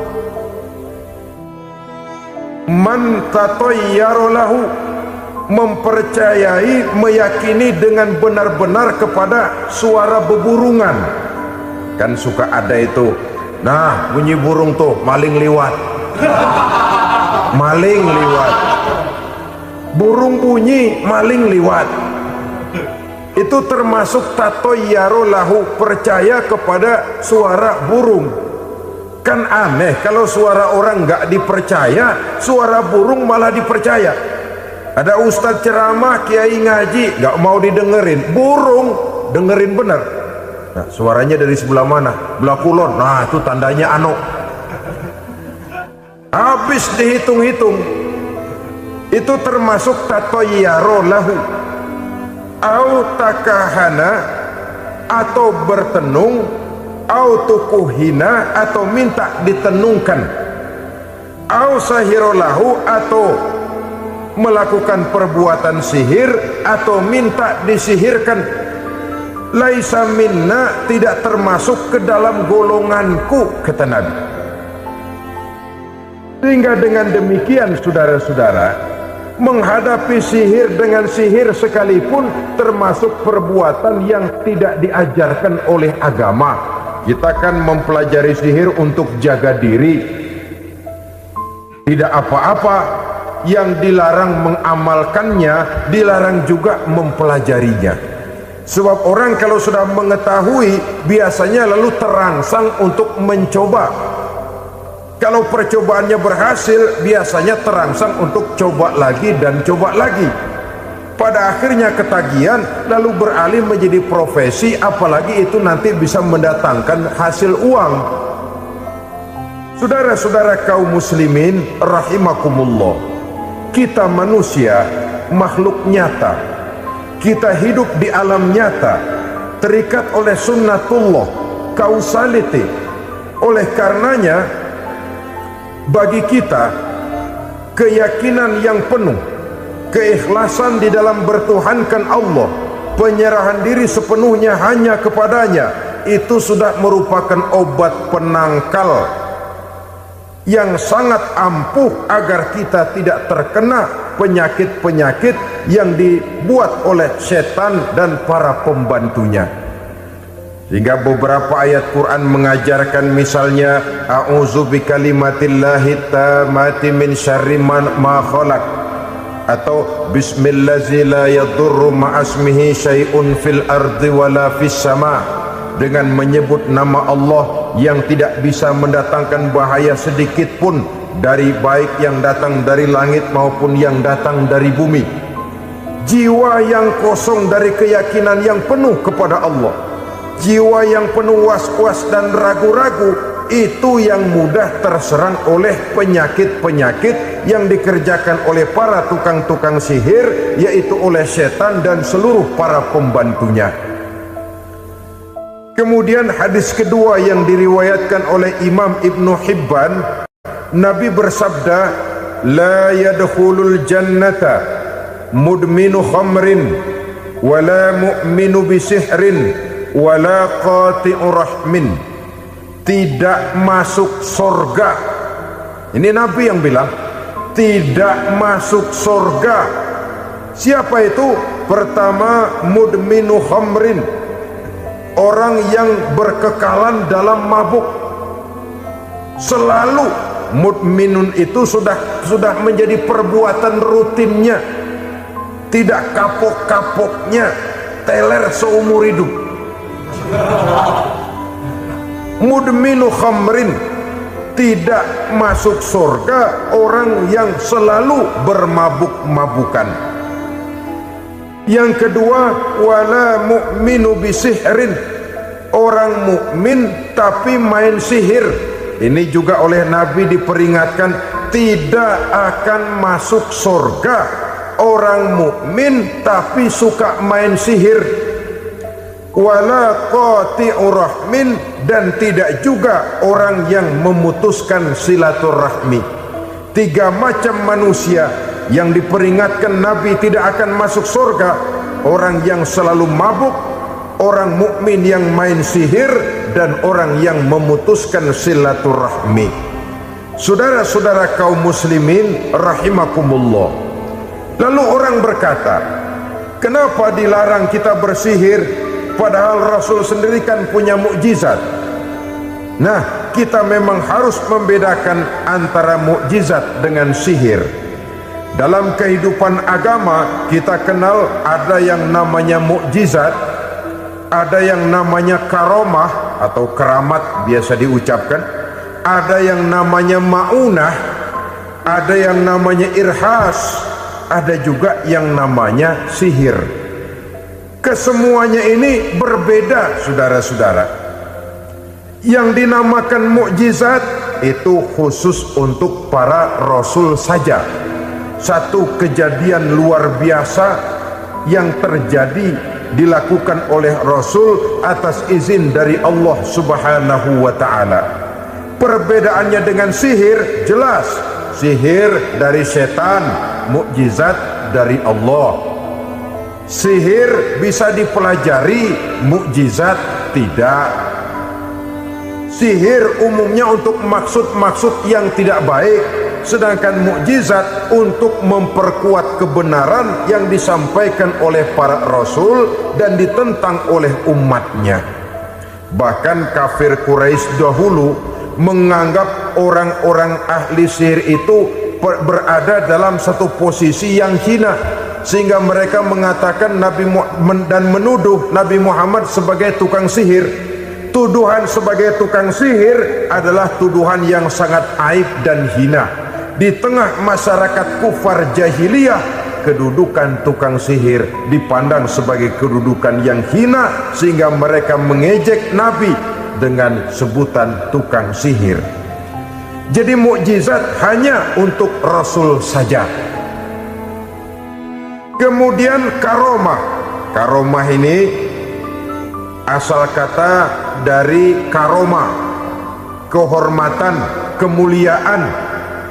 Man tatayyara lahu, mempercayai, meyakini dengan benar-benar kepada suara beburungan. Kan suka ada itu, nah bunyi burung tuh, maling liwat. Maling liwat, burung bunyi, maling liwat. Itu termasuk tatayyara lahu, percaya kepada suara burung. Kan aneh kalau suara orang nggak dipercaya, suara burung malah dipercaya. Ada ustadz ceramah, kiai ngaji, nggak mau didengerin, burung dengerin benar. Nah, suaranya dari sebelah mana? Belah kulon. Nah, itu tandanya ano. Habis dihitung-hitung, itu termasuk tatayyara lahu. Au takahana, atau bertenung, au tukuhina, atau minta ditenungkan, au sahirolahu, atau melakukan perbuatan sihir atau minta disihirkan. Laisa minna, tidak termasuk ke dalam golonganku, kata Nabi. Sehingga dengan demikian saudara-saudara, menghadapi sihir dengan sihir sekalipun termasuk perbuatan yang tidak diajarkan oleh agama. Kita kan mempelajari sihir untuk jaga diri, tidak apa-apa. Yang dilarang mengamalkannya, dilarang juga mempelajarinya. Sebab orang kalau sudah mengetahui, biasanya lalu terangsang untuk mencoba. Kalau percobaannya berhasil, biasanya terangsang untuk coba lagi dan coba lagi. Pada akhirnya ketagihan, lalu beralih menjadi profesi, apalagi itu nanti bisa mendatangkan hasil uang. Saudara-saudara kaum muslimin rahimakumullah, kita manusia makhluk nyata, kita hidup di alam nyata, terikat oleh sunnatullah, causality. Oleh karenanya, bagi kita keyakinan yang penuh, keikhlasan di dalam bertuhankan Allah, penyerahan diri sepenuhnya hanya kepadanya, itu sudah merupakan obat penangkal yang sangat ampuh agar kita tidak terkena penyakit-penyakit yang dibuat oleh setan dan para pembantunya. Sehingga beberapa ayat Quran mengajarkan, misalnya a'udzu bikalimatillahi tammati min syarri ma khalaq, atau bismillazi la yadurru ma'asmihi syai'un fil ardi wala fis sama, dengan menyebut nama Allah yang tidak bisa mendatangkan bahaya sedikit pun, dari baik yang datang dari langit maupun yang datang dari bumi. Jiwa yang kosong dari keyakinan yang penuh kepada Allah, jiwa yang penuh was-was dan ragu-ragu, itu yang mudah terserang oleh penyakit-penyakit yang dikerjakan oleh para tukang-tukang sihir, yaitu oleh setan dan seluruh para pembantunya. Kemudian hadis kedua yang diriwayatkan oleh Imam Ibnu Hibban, Nabi bersabda, la yadkhulul jannata mudminu khamrin wala mu'minu bisihrin wala qati'u rahmin. Tidak masuk surga. Ini Nabi yang bilang, tidak masuk surga. Siapa itu? Pertama, mudminu khamrin, orang yang berkekalan dalam mabuk. Selalu mudminun itu sudah menjadi perbuatan rutinnya, tidak kapok-kapoknya, teler seumur hidup. Mudminu khamrin, tidak masuk surga orang yang selalu bermabuk-mabukan. Yang kedua, wala mu'minu bisihrin, orang mukmin tapi main sihir. Ini juga oleh Nabi diperingatkan, tidak akan masuk surga orang mukmin tapi suka main sihir. Wala qati'u rahmin, dan tidak juga orang yang memutuskan silaturahmi. Tiga macam manusia yang diperingatkan Nabi tidak akan masuk surga: orang yang selalu mabuk, orang mukmin yang main sihir, dan orang yang memutuskan silaturahmi. Saudara-saudara kaum muslimin rahimakumullah. Lalu orang berkata, kenapa dilarang kita bersihir padahal Rasul sendiri kan punya mukjizat? Nah, kita memang harus membedakan antara mukjizat dengan sihir. Dalam kehidupan agama kita kenal ada yang namanya mukjizat, ada yang namanya karomah atau keramat biasa diucapkan, ada yang namanya maunah, ada yang namanya irhas, ada juga yang namanya sihir. Kesemuanya ini berbeda, saudara-saudara. Yang dinamakan mukjizat itu khusus untuk para rasul saja. Satu kejadian luar biasa yang terjadi dilakukan oleh Rasul atas izin dari Allah Subhanahu wa ta'ala. Perbedaannya dengan sihir jelas. Sihir dari setan, mukjizat dari Allah. Sihir bisa dipelajari, mukjizat tidak. Sihir umumnya untuk maksud-maksud yang tidak baik, sedangkan mukjizat untuk memperkuat kebenaran yang disampaikan oleh para rasul dan ditentang oleh umatnya. Bahkan kafir Quraisy dahulu menganggap orang-orang ahli sihir itu berada dalam satu posisi yang hina, sehingga mereka mengatakan dan menuduh Nabi Muhammad sebagai tukang sihir. Tuduhan sebagai tukang sihir adalah tuduhan yang sangat aib dan hina. Di tengah masyarakat kufar jahiliyah, kedudukan tukang sihir dipandang sebagai kedudukan yang hina, sehingga mereka mengejek Nabi dengan sebutan tukang sihir. Jadi mukjizat hanya untuk Rasul saja. Kemudian karomah. Karomah ini asal kata dari karoma, kehormatan, kemuliaan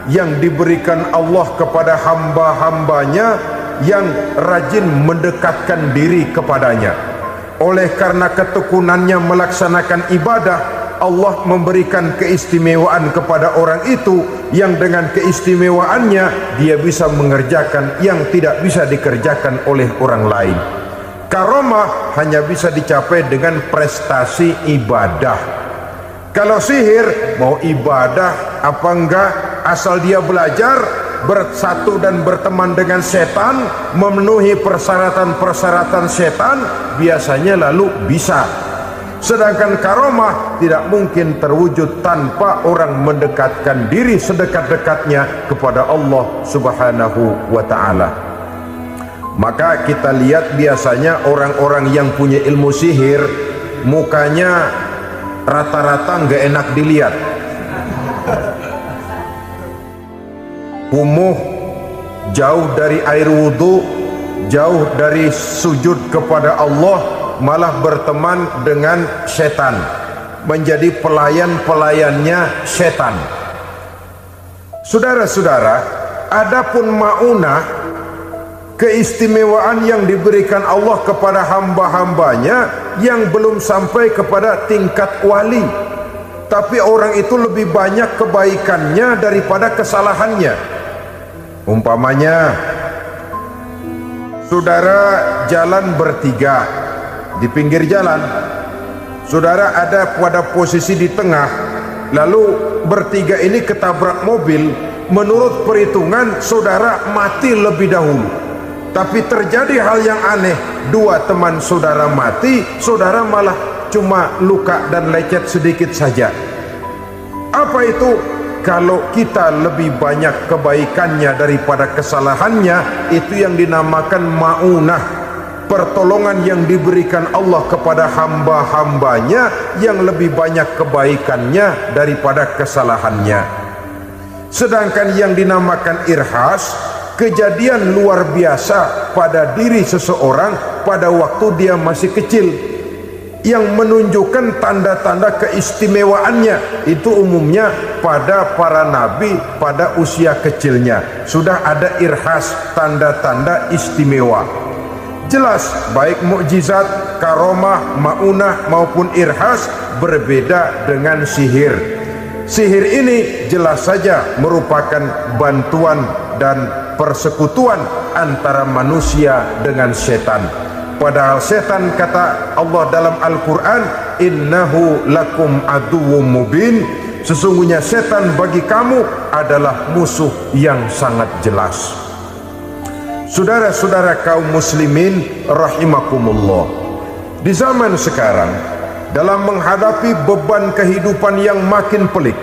yang diberikan Allah kepada hamba-hambanya yang rajin mendekatkan diri kepadanya. Oleh karena ketekunannya melaksanakan ibadah, Allah memberikan keistimewaan kepada orang itu yang dengan keistimewaannya dia bisa mengerjakan yang tidak bisa dikerjakan oleh orang lain. Karomah hanya bisa dicapai dengan prestasi ibadah. Kalau sihir, mau ibadah apa enggak, asal dia belajar, bersatu dan berteman dengan setan, memenuhi persyaratan-persyaratan setan, biasanya lalu bisa. Sedangkan karomah tidak mungkin terwujud tanpa orang mendekatkan diri sedekat-dekatnya kepada Allah Subhanahu wa ta'ala. Maka kita lihat biasanya orang-orang yang punya ilmu sihir, mukanya rata-rata nggak enak dilihat. Kumuh, jauh dari air wudhu, jauh dari sujud kepada Allah, malah berteman dengan setan, menjadi pelayan-pelayannya setan. Saudara-saudara, adapun maunah, keistimewaan yang diberikan Allah kepada hamba-hambanya yang belum sampai kepada tingkat wali, tapi orang itu lebih banyak kebaikannya daripada kesalahannya. Umpamanya, saudara jalan bertiga di pinggir jalan, saudara ada pada posisi di tengah, lalu bertiga ini ketabrak mobil. Menurut perhitungan saudara mati lebih dahulu, tapi terjadi hal yang aneh, dua teman saudara mati, saudara malah cuma luka dan lecet sedikit saja. Apa itu? Kalau kita lebih banyak kebaikannya daripada kesalahannya, itu yang dinamakan maunah, pertolongan yang diberikan Allah kepada hamba-hambanya yang lebih banyak kebaikannya daripada kesalahannya. Sedangkan yang dinamakan irhas, kejadian luar biasa pada diri seseorang pada waktu dia masih kecil, yang menunjukkan tanda-tanda keistimewaannya. Itu umumnya pada para nabi pada usia kecilnya sudah ada irhas, tanda-tanda istimewa. Jelas baik mukjizat, karomah, maunah maupun irhas berbeda dengan sihir. Sihir ini jelas saja merupakan bantuan dan persekutuan antara manusia dengan setan. Padahal setan, kata Allah dalam Al-Quran, innahu lakum aduwwum mubin, sesungguhnya setan bagi kamu adalah musuh yang sangat jelas. Saudara-saudara kaum muslimin rahimakumullah, di zaman sekarang dalam menghadapi beban kehidupan yang makin pelik,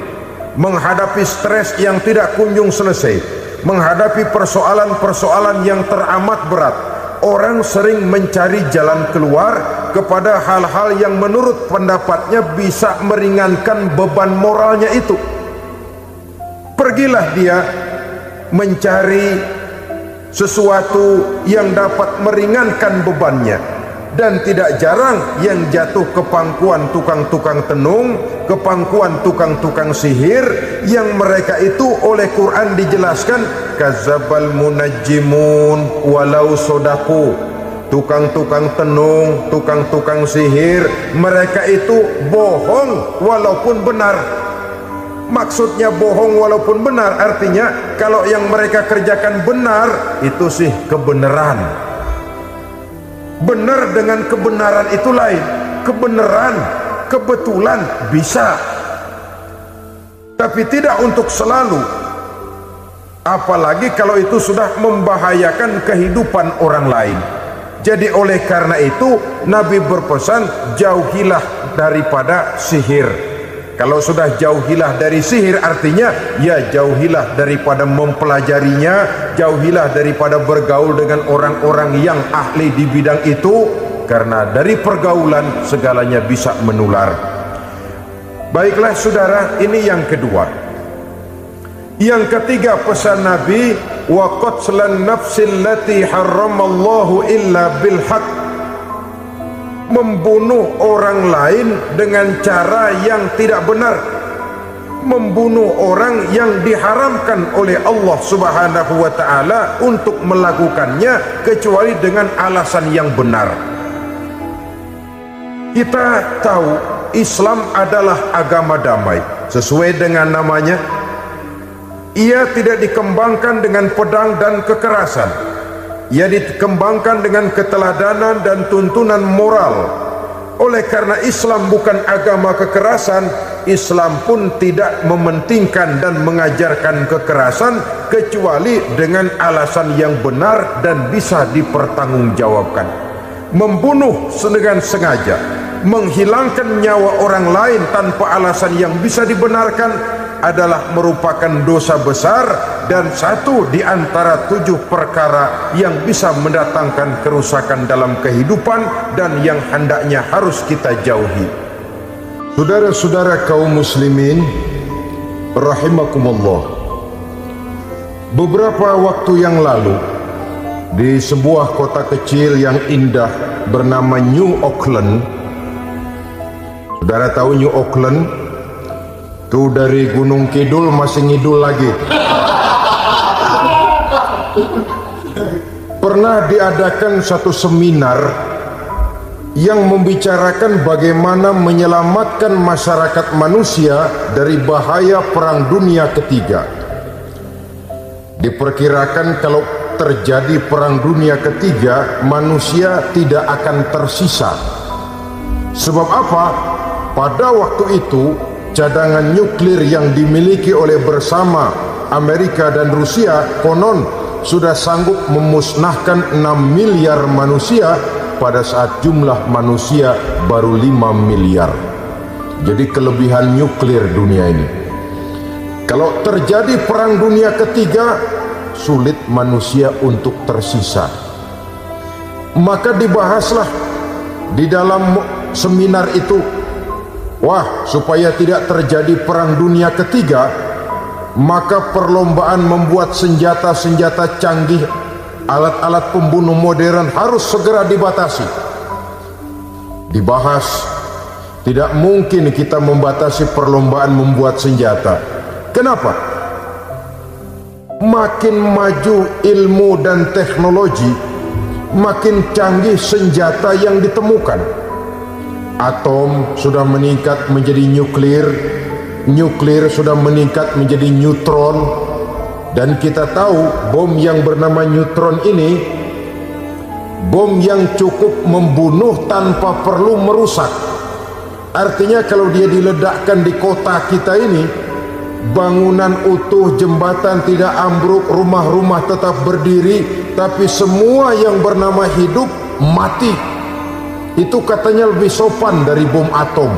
menghadapi stres yang tidak kunjung selesai, menghadapi persoalan-persoalan yang teramat berat, orang sering mencari jalan keluar kepada hal-hal yang menurut pendapatnya bisa meringankan beban moralnya itu. Pergilah dia mencari sesuatu yang dapat meringankan bebannya, dan tidak jarang yang jatuh ke pangkuan tukang-tukang tenung, ke pangkuan tukang-tukang sihir, yang mereka itu oleh Quran dijelaskan kadzabal munajjimun walau sodaku. Tukang-tukang tenung, tukang-tukang sihir, mereka itu bohong walaupun benar. Maksudnya bohong walaupun benar artinya kalau yang mereka kerjakan benar, itu sih kebenaran. Benar dengan kebenaran itu lain. Kebenaran, kebetulan bisa, tapi tidak untuk selalu. Apalagi kalau itu sudah membahayakan kehidupan orang lain. Jadi oleh karena itu Nabi berpesan, jauhilah daripada sihir. Kalau sudah jauhilah dari sihir, artinya ya jauhilah daripada mempelajarinya, jauhilah daripada bergaul dengan orang-orang yang ahli di bidang itu, karena dari pergaulan segalanya bisa menular. Baiklah saudara, ini yang kedua. Yang ketiga pesan Nabi, wa qatlan nafsil lati harramallahu illa bil haqq, membunuh orang lain dengan cara yang tidak benar, membunuh orang yang diharamkan oleh Allah Subhanahu wa ta'ala untuk melakukannya kecuali dengan alasan yang benar. Kita tahu Islam adalah agama damai. Sesuai dengan namanya, ia tidak dikembangkan dengan pedang dan kekerasan. Ia dikembangkan dengan keteladanan dan tuntunan moral. Oleh karena Islam bukan agama kekerasan, Islam pun tidak mementingkan dan mengajarkan kekerasan kecuali dengan alasan yang benar dan bisa dipertanggungjawabkan. Membunuh dengan sengaja, menghilangkan nyawa orang lain tanpa alasan yang bisa dibenarkan adalah merupakan dosa besar dan satu di antara 7 perkara yang bisa mendatangkan kerusakan dalam kehidupan dan yang hendaknya harus kita jauhi. Saudara-saudara kaum muslimin rahimakumullah, beberapa waktu yang lalu di sebuah kota kecil yang indah bernama New Auckland. Saudara tahu New Auckland? Itu dari Gunung Kidul masih ngidul lagi. Pernah diadakan satu seminar yang membicarakan bagaimana menyelamatkan masyarakat manusia dari bahaya Perang Dunia Ketiga. Diperkirakan kalau terjadi Perang Dunia Ketiga, manusia tidak akan tersisa. Sebab apa? Pada waktu itu cadangan nuklir yang dimiliki oleh bersama Amerika dan Rusia konon sudah sanggup memusnahkan 6 miliar manusia pada saat jumlah manusia baru 5 miliar. Jadi kelebihan nuklir dunia ini. Kalau terjadi Perang Dunia Ketiga, sulit manusia untuk tersisa. Maka dibahaslah di dalam seminar itu, wah, supaya tidak terjadi Perang Dunia Ketiga, maka perlombaan membuat senjata-senjata canggih, alat-alat pembunuh modern harus segera dibatasi. Dibahas, tidak mungkin kita membatasi perlombaan membuat senjata. Kenapa? Makin maju ilmu dan teknologi, makin canggih senjata yang ditemukan. Atom sudah meningkat menjadi nuklir, nuklir sudah meningkat menjadi neutron, dan kita tahu bom yang bernama neutron ini bom yang cukup membunuh tanpa perlu merusak. Artinya kalau dia diledakkan di kota kita ini, bangunan utuh, jembatan tidak ambruk, rumah-rumah tetap berdiri, tapi semua yang bernama hidup mati. Itu katanya lebih sopan dari bom atom.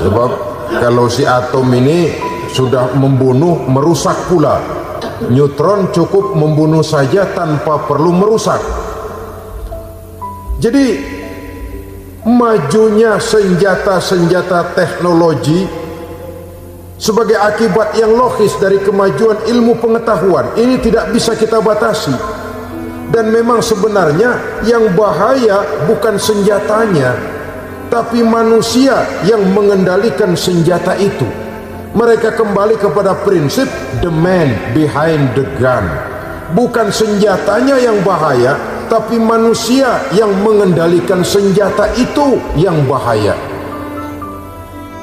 Sebab kalau si atom ini sudah membunuh, merusak pula. Neutron cukup membunuh saja tanpa perlu merusak. Jadi majunya senjata-senjata teknologi sebagai akibat yang logis dari kemajuan ilmu pengetahuan ini tidak bisa kita batasi. Dan memang sebenarnya yang bahaya bukan senjatanya, tapi manusia yang mengendalikan senjata itu. Mereka kembali kepada prinsip the man behind the gun. Bukan senjatanya yang bahaya, tapi manusia yang mengendalikan senjata itu yang bahaya.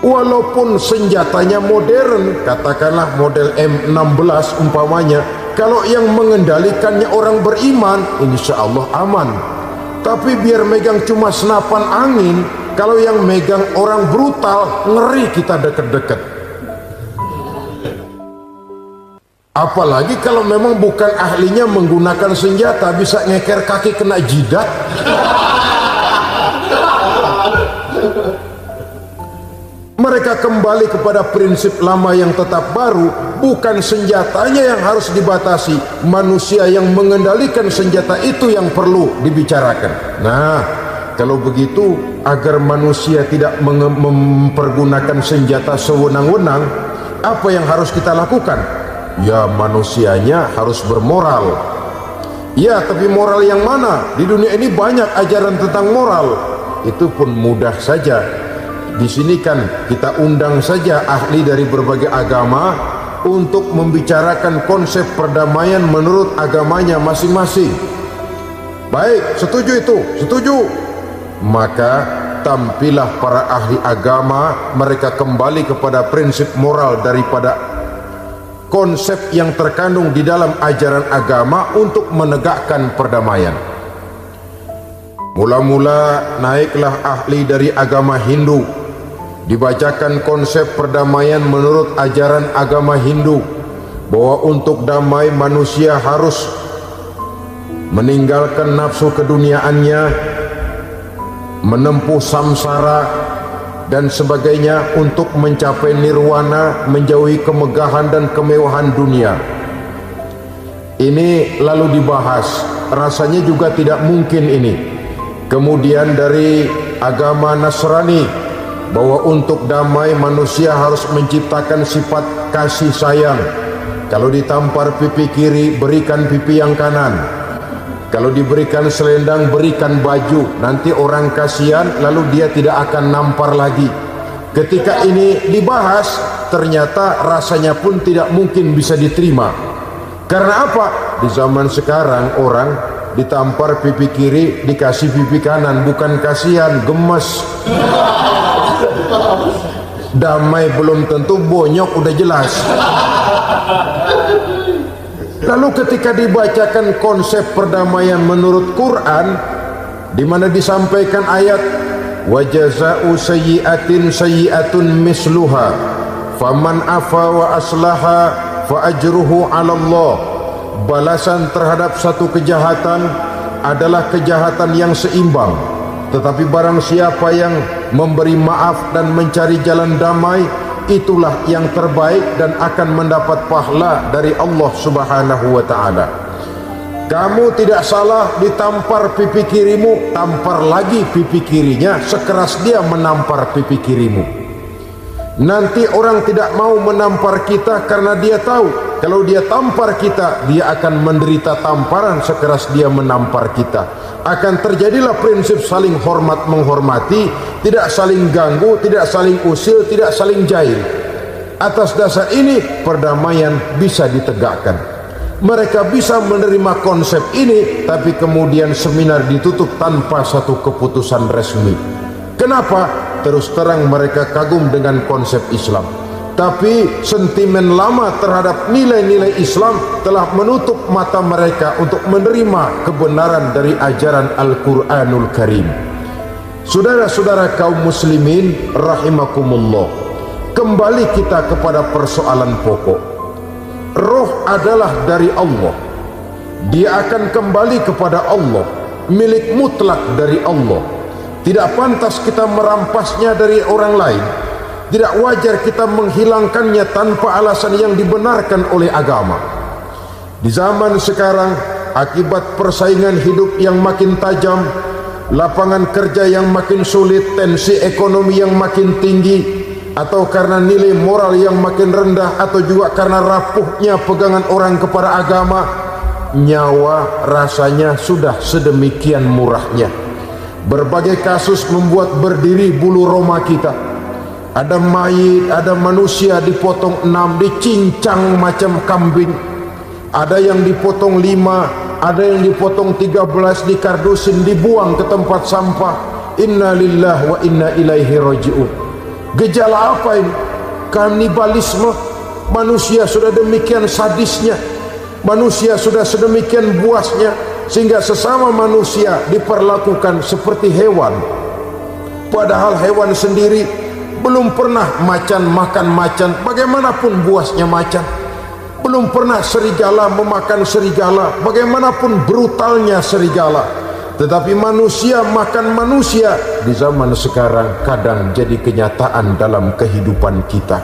Walaupun senjatanya modern, katakanlah model M16 umpamanya, kalau yang mengendalikannya orang beriman, insya Allah aman. Tapi biar megang cuma senapan angin, kalau yang megang orang brutal, ngeri kita deket-deket. Apalagi kalau memang bukan ahlinya menggunakan senjata, bisa ngeker kaki kena jidat. Mereka kembali kepada prinsip lama yang tetap baru. Bukan senjatanya yang harus dibatasi, manusia yang mengendalikan senjata itu yang perlu dibicarakan. Nah, kalau begitu, agar manusia tidak mempergunakan senjata sewenang-wenang, apa yang harus kita lakukan? Ya, manusianya harus bermoral. Ya, tapi moral yang mana? Di dunia ini banyak ajaran tentang moral. Itu pun mudah saja. Di sini kan kita undang saja ahli dari berbagai agama untuk membicarakan konsep perdamaian menurut agamanya masing-masing. Baik, setuju itu, setuju. maka tampillah para ahli agama, mereka kembali kepada prinsip moral daripada konsep yang terkandung di dalam ajaran agama untuk menegakkan perdamaian. Mula-mula naiklah ahli dari agama Hindu, dibacakan konsep perdamaian menurut ajaran agama Hindu, bahwa untuk damai manusia harus meninggalkan nafsu keduniaannya, menempuh samsara dan sebagainya untuk mencapai nirwana, menjauhi kemegahan dan kemewahan dunia. Ini lalu dibahas, rasanya juga tidak mungkin ini. Kemudian dari agama Nasrani, bahwa untuk damai manusia harus menciptakan sifat kasih sayang. Kalau ditampar pipi kiri, berikan pipi yang kanan. Kalau diberikan selendang, berikan baju. Nanti orang kasihan, lalu dia tidak akan nampar lagi. Ketika ini dibahas, ternyata rasanya pun tidak mungkin bisa diterima. Karena apa? Di zaman sekarang orang ditampar pipi kiri, dikasih pipi kanan. Bukan kasihan, gemes. Damai belum tentu, bonyok udah jelas. Lalu ketika dibacakan konsep perdamaian menurut Quran, di mana disampaikan ayat wa jazaa'u sayyi'atin sayyi'atun misluha faman afa wa aslaha fa ajruhu 'ala Allah. Balasan terhadap satu kejahatan adalah kejahatan yang seimbang, tetapi barang siapa yang memberi maaf dan mencari jalan damai, itulah yang terbaik dan akan mendapat pahala dari Allah Subhanahu wa ta'ala. Kamu tidak salah ditampar pipi kirimu, tampar lagi pipi kirinya sekeras dia menampar pipi kirimu. Nanti orang tidak mau menampar kita karena dia tahu kalau dia tampar kita, dia akan menderita tamparan sekeras dia menampar kita. Akan terjadilah prinsip saling hormat menghormati, tidak saling ganggu, tidak saling usil, tidak saling jahil. Atas dasar ini perdamaian bisa ditegakkan. Mereka bisa menerima konsep ini, tapi kemudian seminar ditutup tanpa satu keputusan resmi. Kenapa? Terus terang mereka kagum dengan konsep Islam, tapi sentimen lama terhadap nilai-nilai Islam telah menutup mata mereka untuk menerima kebenaran dari ajaran Al-Quranul Karim. Saudara-saudara kaum muslimin rahimakumullah, kembali kita kepada persoalan pokok. Roh adalah dari Allah, dia akan kembali kepada Allah, milik mutlak dari Allah. Tidak pantas kita merampasnya dari orang lain. Tidak wajar kita menghilangkannya tanpa alasan yang dibenarkan oleh agama. Di zaman sekarang, akibat persaingan hidup yang makin tajam, lapangan kerja yang makin sulit, tensi ekonomi yang makin tinggi, atau karena nilai moral yang makin rendah, atau juga karena rapuhnya pegangan orang kepada agama, nyawa rasanya sudah sedemikian murahnya. Berbagai kasus membuat berdiri bulu roma kita. Ada mayit, ada manusia dipotong 6, dicincang macam kambing. Ada yang dipotong 5, ada yang dipotong 13, dikardusin, dibuang ke tempat sampah. Inna lillahi wa inna ilaihi raji'un. Gejala apa ini? Kanibalisme. Manusia sudah demikian sadisnya, manusia sudah sedemikian buasnya, sehingga sesama manusia diperlakukan seperti hewan. Padahal hewan sendiri belum pernah macan makan macan, bagaimanapun buasnya macan. Belum pernah serigala memakan serigala, bagaimanapun brutalnya serigala. Tetapi manusia makan manusia di zaman sekarang kadang jadi kenyataan dalam kehidupan kita.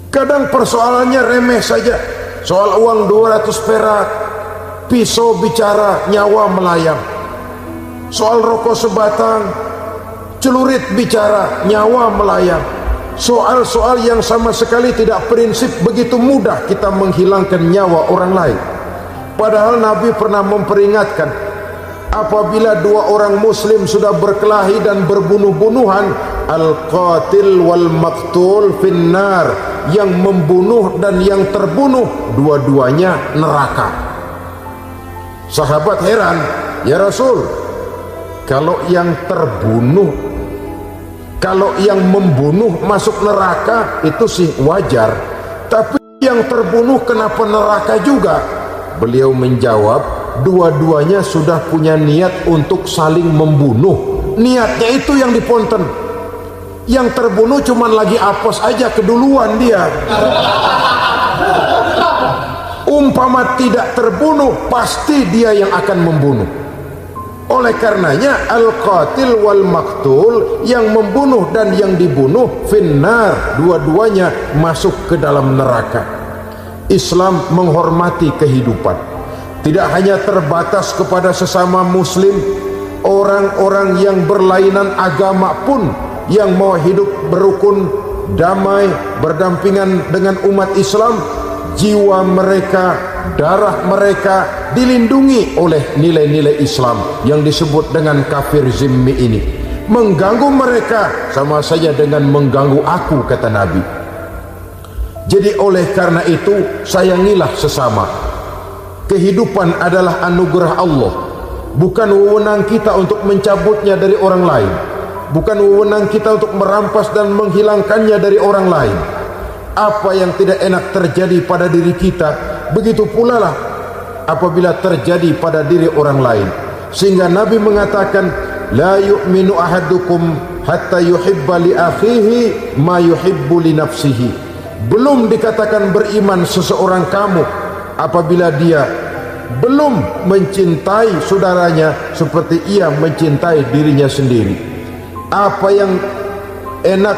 Kadang persoalannya remeh saja, soal uang 200 perak, pisau bicara, nyawa melayang. Soal rokok sebatang, celurit bicara, nyawa melayang. Soal-soal yang sama sekali tidak prinsip, begitu mudah kita menghilangkan nyawa orang lain. Padahal Nabi pernah memperingatkan, apabila dua orang muslim sudah berkelahi dan berbunuh-bunuhan, al-qatil wal maqtul finnar, yang membunuh dan yang terbunuh dua-duanya neraka. Sahabat heran, ya Rasul, Kalau yang terbunuh, kalau yang membunuh masuk neraka itu sih wajar, tapi yang terbunuh kenapa neraka juga? Beliau menjawab, dua-duanya sudah punya niat untuk saling membunuh. Niatnya itu yang diponten. Yang terbunuh cuman lagi apes aja, keduluan dia. Umpama tidak terbunuh, pasti dia yang akan membunuh. Oleh karenanya al-qatil wal maktul, yang membunuh dan yang dibunuh finnar, dua-duanya masuk ke dalam neraka. Islam menghormati kehidupan, tidak hanya terbatas kepada sesama muslim, orang-orang yang berlainan agama pun yang mau hidup berukun, damai, berdampingan dengan umat Islam, jiwa mereka, darah mereka dilindungi oleh nilai-nilai Islam yang disebut dengan kafir zimmi ini. Mengganggu mereka sama saja dengan mengganggu aku, kata Nabi. Jadi oleh karena itu, sayangilah sesama. Kehidupan adalah anugerah Allah, bukan wewenang kita untuk mencabutnya dari orang lain, bukan wewenang kita untuk merampas dan menghilangkannya dari orang lain. Apa yang tidak enak terjadi pada diri kita, begitu pula lah apabila terjadi pada diri orang lain. Sehingga Nabi mengatakan, la yu'minu ahadukum hatta yuhibba li akhihi ma yuhibbu li nafsihi. Belum dikatakan beriman seseorang kamu apabila dia belum mencintai saudaranya seperti ia mencintai dirinya sendiri. Apa yang enak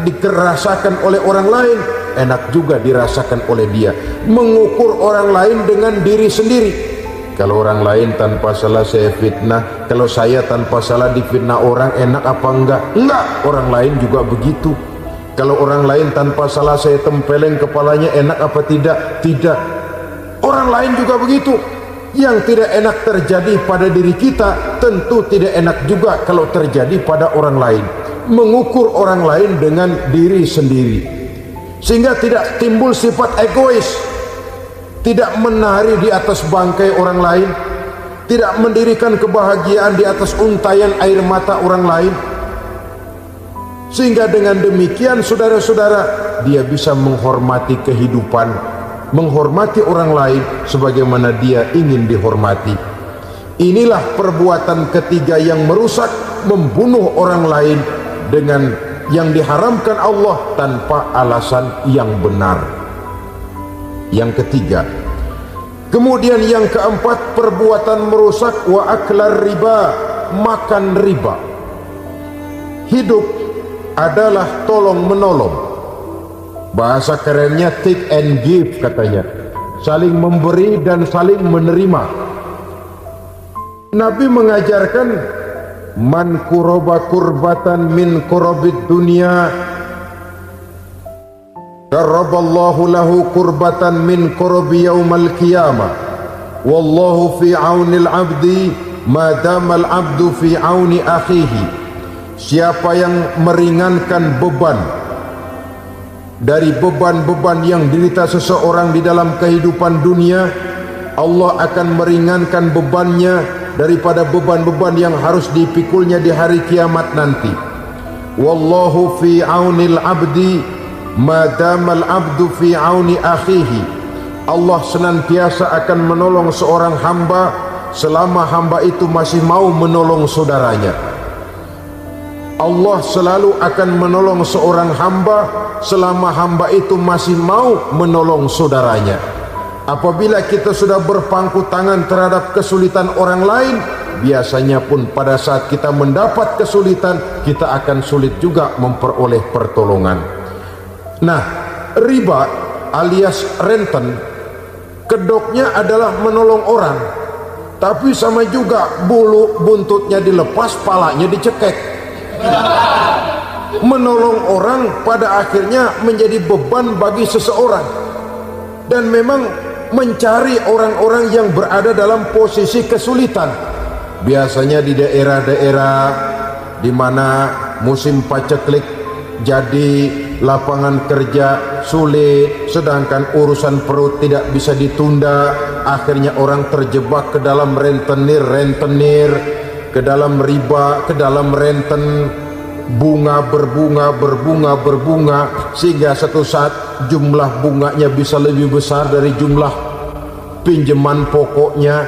dirasakan oleh orang lain, enak juga dirasakan oleh dia. Mengukur orang lain dengan diri sendiri. Kalau orang lain tanpa salah saya fitnah, kalau saya tanpa salah difitnah orang, enak apa enggak? Enggak, orang lain juga begitu. Kalau orang lain tanpa salah saya tempeleng kepalanya, enak apa tidak? Tidak. Orang lain juga begitu. Yang tidak enak terjadi pada diri kita, tentu tidak enak juga kalau terjadi pada orang lain. Mengukur orang lain dengan diri sendiri, sehingga tidak timbul sifat egois, tidak menari di atas bangkai orang lain, tidak mendirikan kebahagiaan di atas untayan air mata orang lain. Sehingga dengan demikian, saudara-saudara, dia bisa menghormati kehidupan, menghormati orang lain sebagaimana dia ingin dihormati. Inilah perbuatan ketiga yang merusak, membunuh orang lain dengan yang diharamkan Allah tanpa alasan yang benar. Yang ketiga. Kemudian yang keempat, perbuatan merusak wa aklar riba, makan riba. Hidup adalah tolong menolong. Bahasa kerennya take and give katanya, saling memberi dan saling menerima. Nabi mengajarkan, man kuroba kurbatan min kurobid dunia karaballahu lahu kurbatan min kurobi yaumal qiyamah. Wallahu fi aunil abdi madamal abdu fi auni akhihi. Siapa yang meringankan beban dari beban-beban yang derita seseorang di dalam kehidupan dunia, Allah akan meringankan bebannya daripada beban-beban yang harus dipikulnya di hari kiamat nanti. Wallahu fi aunil abdi madamal abdu fi auni akhihi. Allah senantiasa akan menolong seorang hamba selama hamba itu masih mau menolong saudaranya. Allah selalu akan menolong seorang hamba selama hamba itu masih mau menolong saudaranya. Apabila kita sudah berpangku tangan terhadap kesulitan orang lain, biasanya pun pada saat kita mendapat kesulitan, kita akan sulit juga memperoleh pertolongan. Nah, riba alias renten, kedoknya adalah menolong orang, tapi sama juga bulu buntutnya dilepas, palanya dicekek. Menolong orang pada akhirnya menjadi beban bagi seseorang, dan memang mencari orang-orang yang berada dalam posisi kesulitan, biasanya di daerah-daerah di mana musim paceklik, jadi lapangan kerja sulit, sedangkan urusan perut tidak bisa ditunda. Akhirnya orang terjebak ke dalam rentenir. ke dalam riba, ke dalam renten, bunga berbunga sehingga satu saat jumlah bunganya bisa lebih besar dari jumlah pinjaman pokoknya.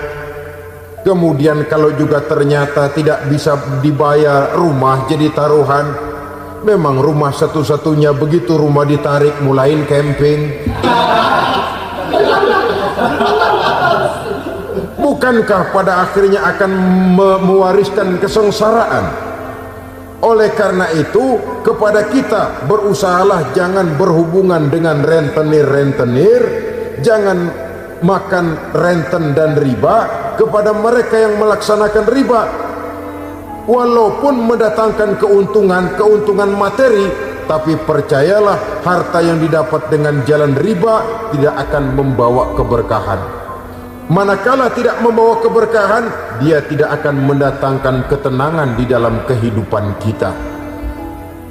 Kemudian kalau juga ternyata tidak bisa dibayar, rumah jadi taruhan. Memang rumah satu-satunya, begitu rumah ditarik mulain camping. Bukankah pada akhirnya akan mewariskan kesengsaraan? Oleh karena itu, kepada kita berusahalah jangan berhubungan dengan rentenir, jangan makan renten dan riba kepada mereka yang melaksanakan riba. Walaupun mendatangkan keuntungan materi, tapi percayalah harta yang didapat dengan jalan riba tidak akan membawa keberkahan. Manakala tidak membawa keberkahan, dia tidak akan mendatangkan ketenangan di dalam kehidupan kita.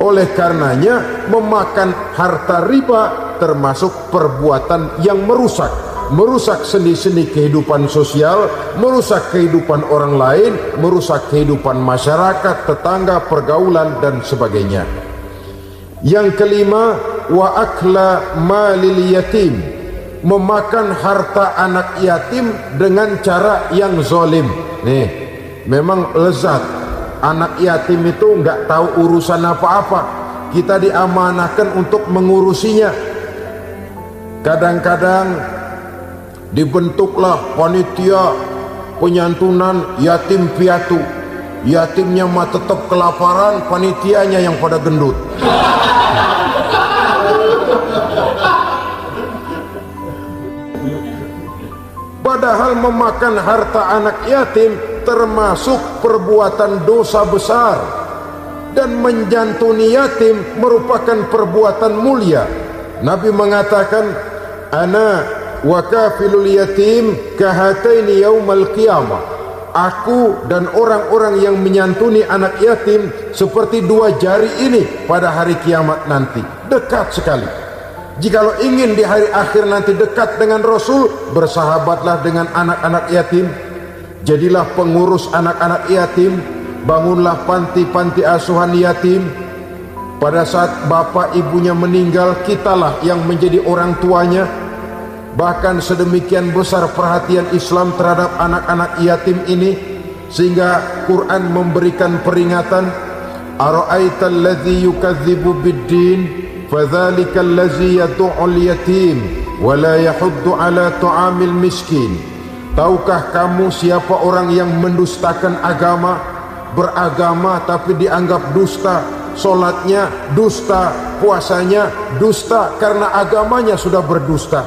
Oleh karenanya, memakan harta riba termasuk perbuatan yang merusak sendi-sendi kehidupan sosial, merusak kehidupan orang lain, merusak kehidupan masyarakat, tetangga, pergaulan dan sebagainya. Yang kelima, wa akla malil yatim, memakan harta anak yatim dengan cara yang zalim. Nih, memang lezat. Anak yatim itu enggak tahu urusan apa-apa. Kita diamanahkan untuk mengurusinya. Kadang-kadang dibentuklah panitia penyantunan yatim piatu. Yatimnya mah tetap kelaparan, panitianya yang pada gendut. Padahal memakan harta anak yatim termasuk perbuatan dosa besar, dan menjantuni yatim merupakan perbuatan mulia. Nabi mengatakan, ana wa kafilul yatim kahataini yaumal qiyamah, aku dan orang-orang yang menyantuni anak yatim seperti dua jari ini pada hari kiamat nanti. Dekat sekali. Jikalau ingin di hari akhir nanti dekat dengan Rasul, bersahabatlah dengan anak-anak yatim. Jadilah pengurus anak-anak yatim. Bangunlah panti-panti asuhan yatim. Pada saat bapak ibunya meninggal, kitalah yang menjadi orang tuanya. Bahkan sedemikian besar perhatian Islam terhadap anak-anak yatim ini, sehingga Quran memberikan peringatan, ara'aital ladzi yukadzibu biddin fadzalikal ladzi yad'ul yatim wa la yahuddu ala ta'amil miskin. Tahukah kamu siapa orang yang mendustakan agama, beragama tapi dianggap dusta, solatnya dusta, puasanya dusta karena agamanya sudah berdusta.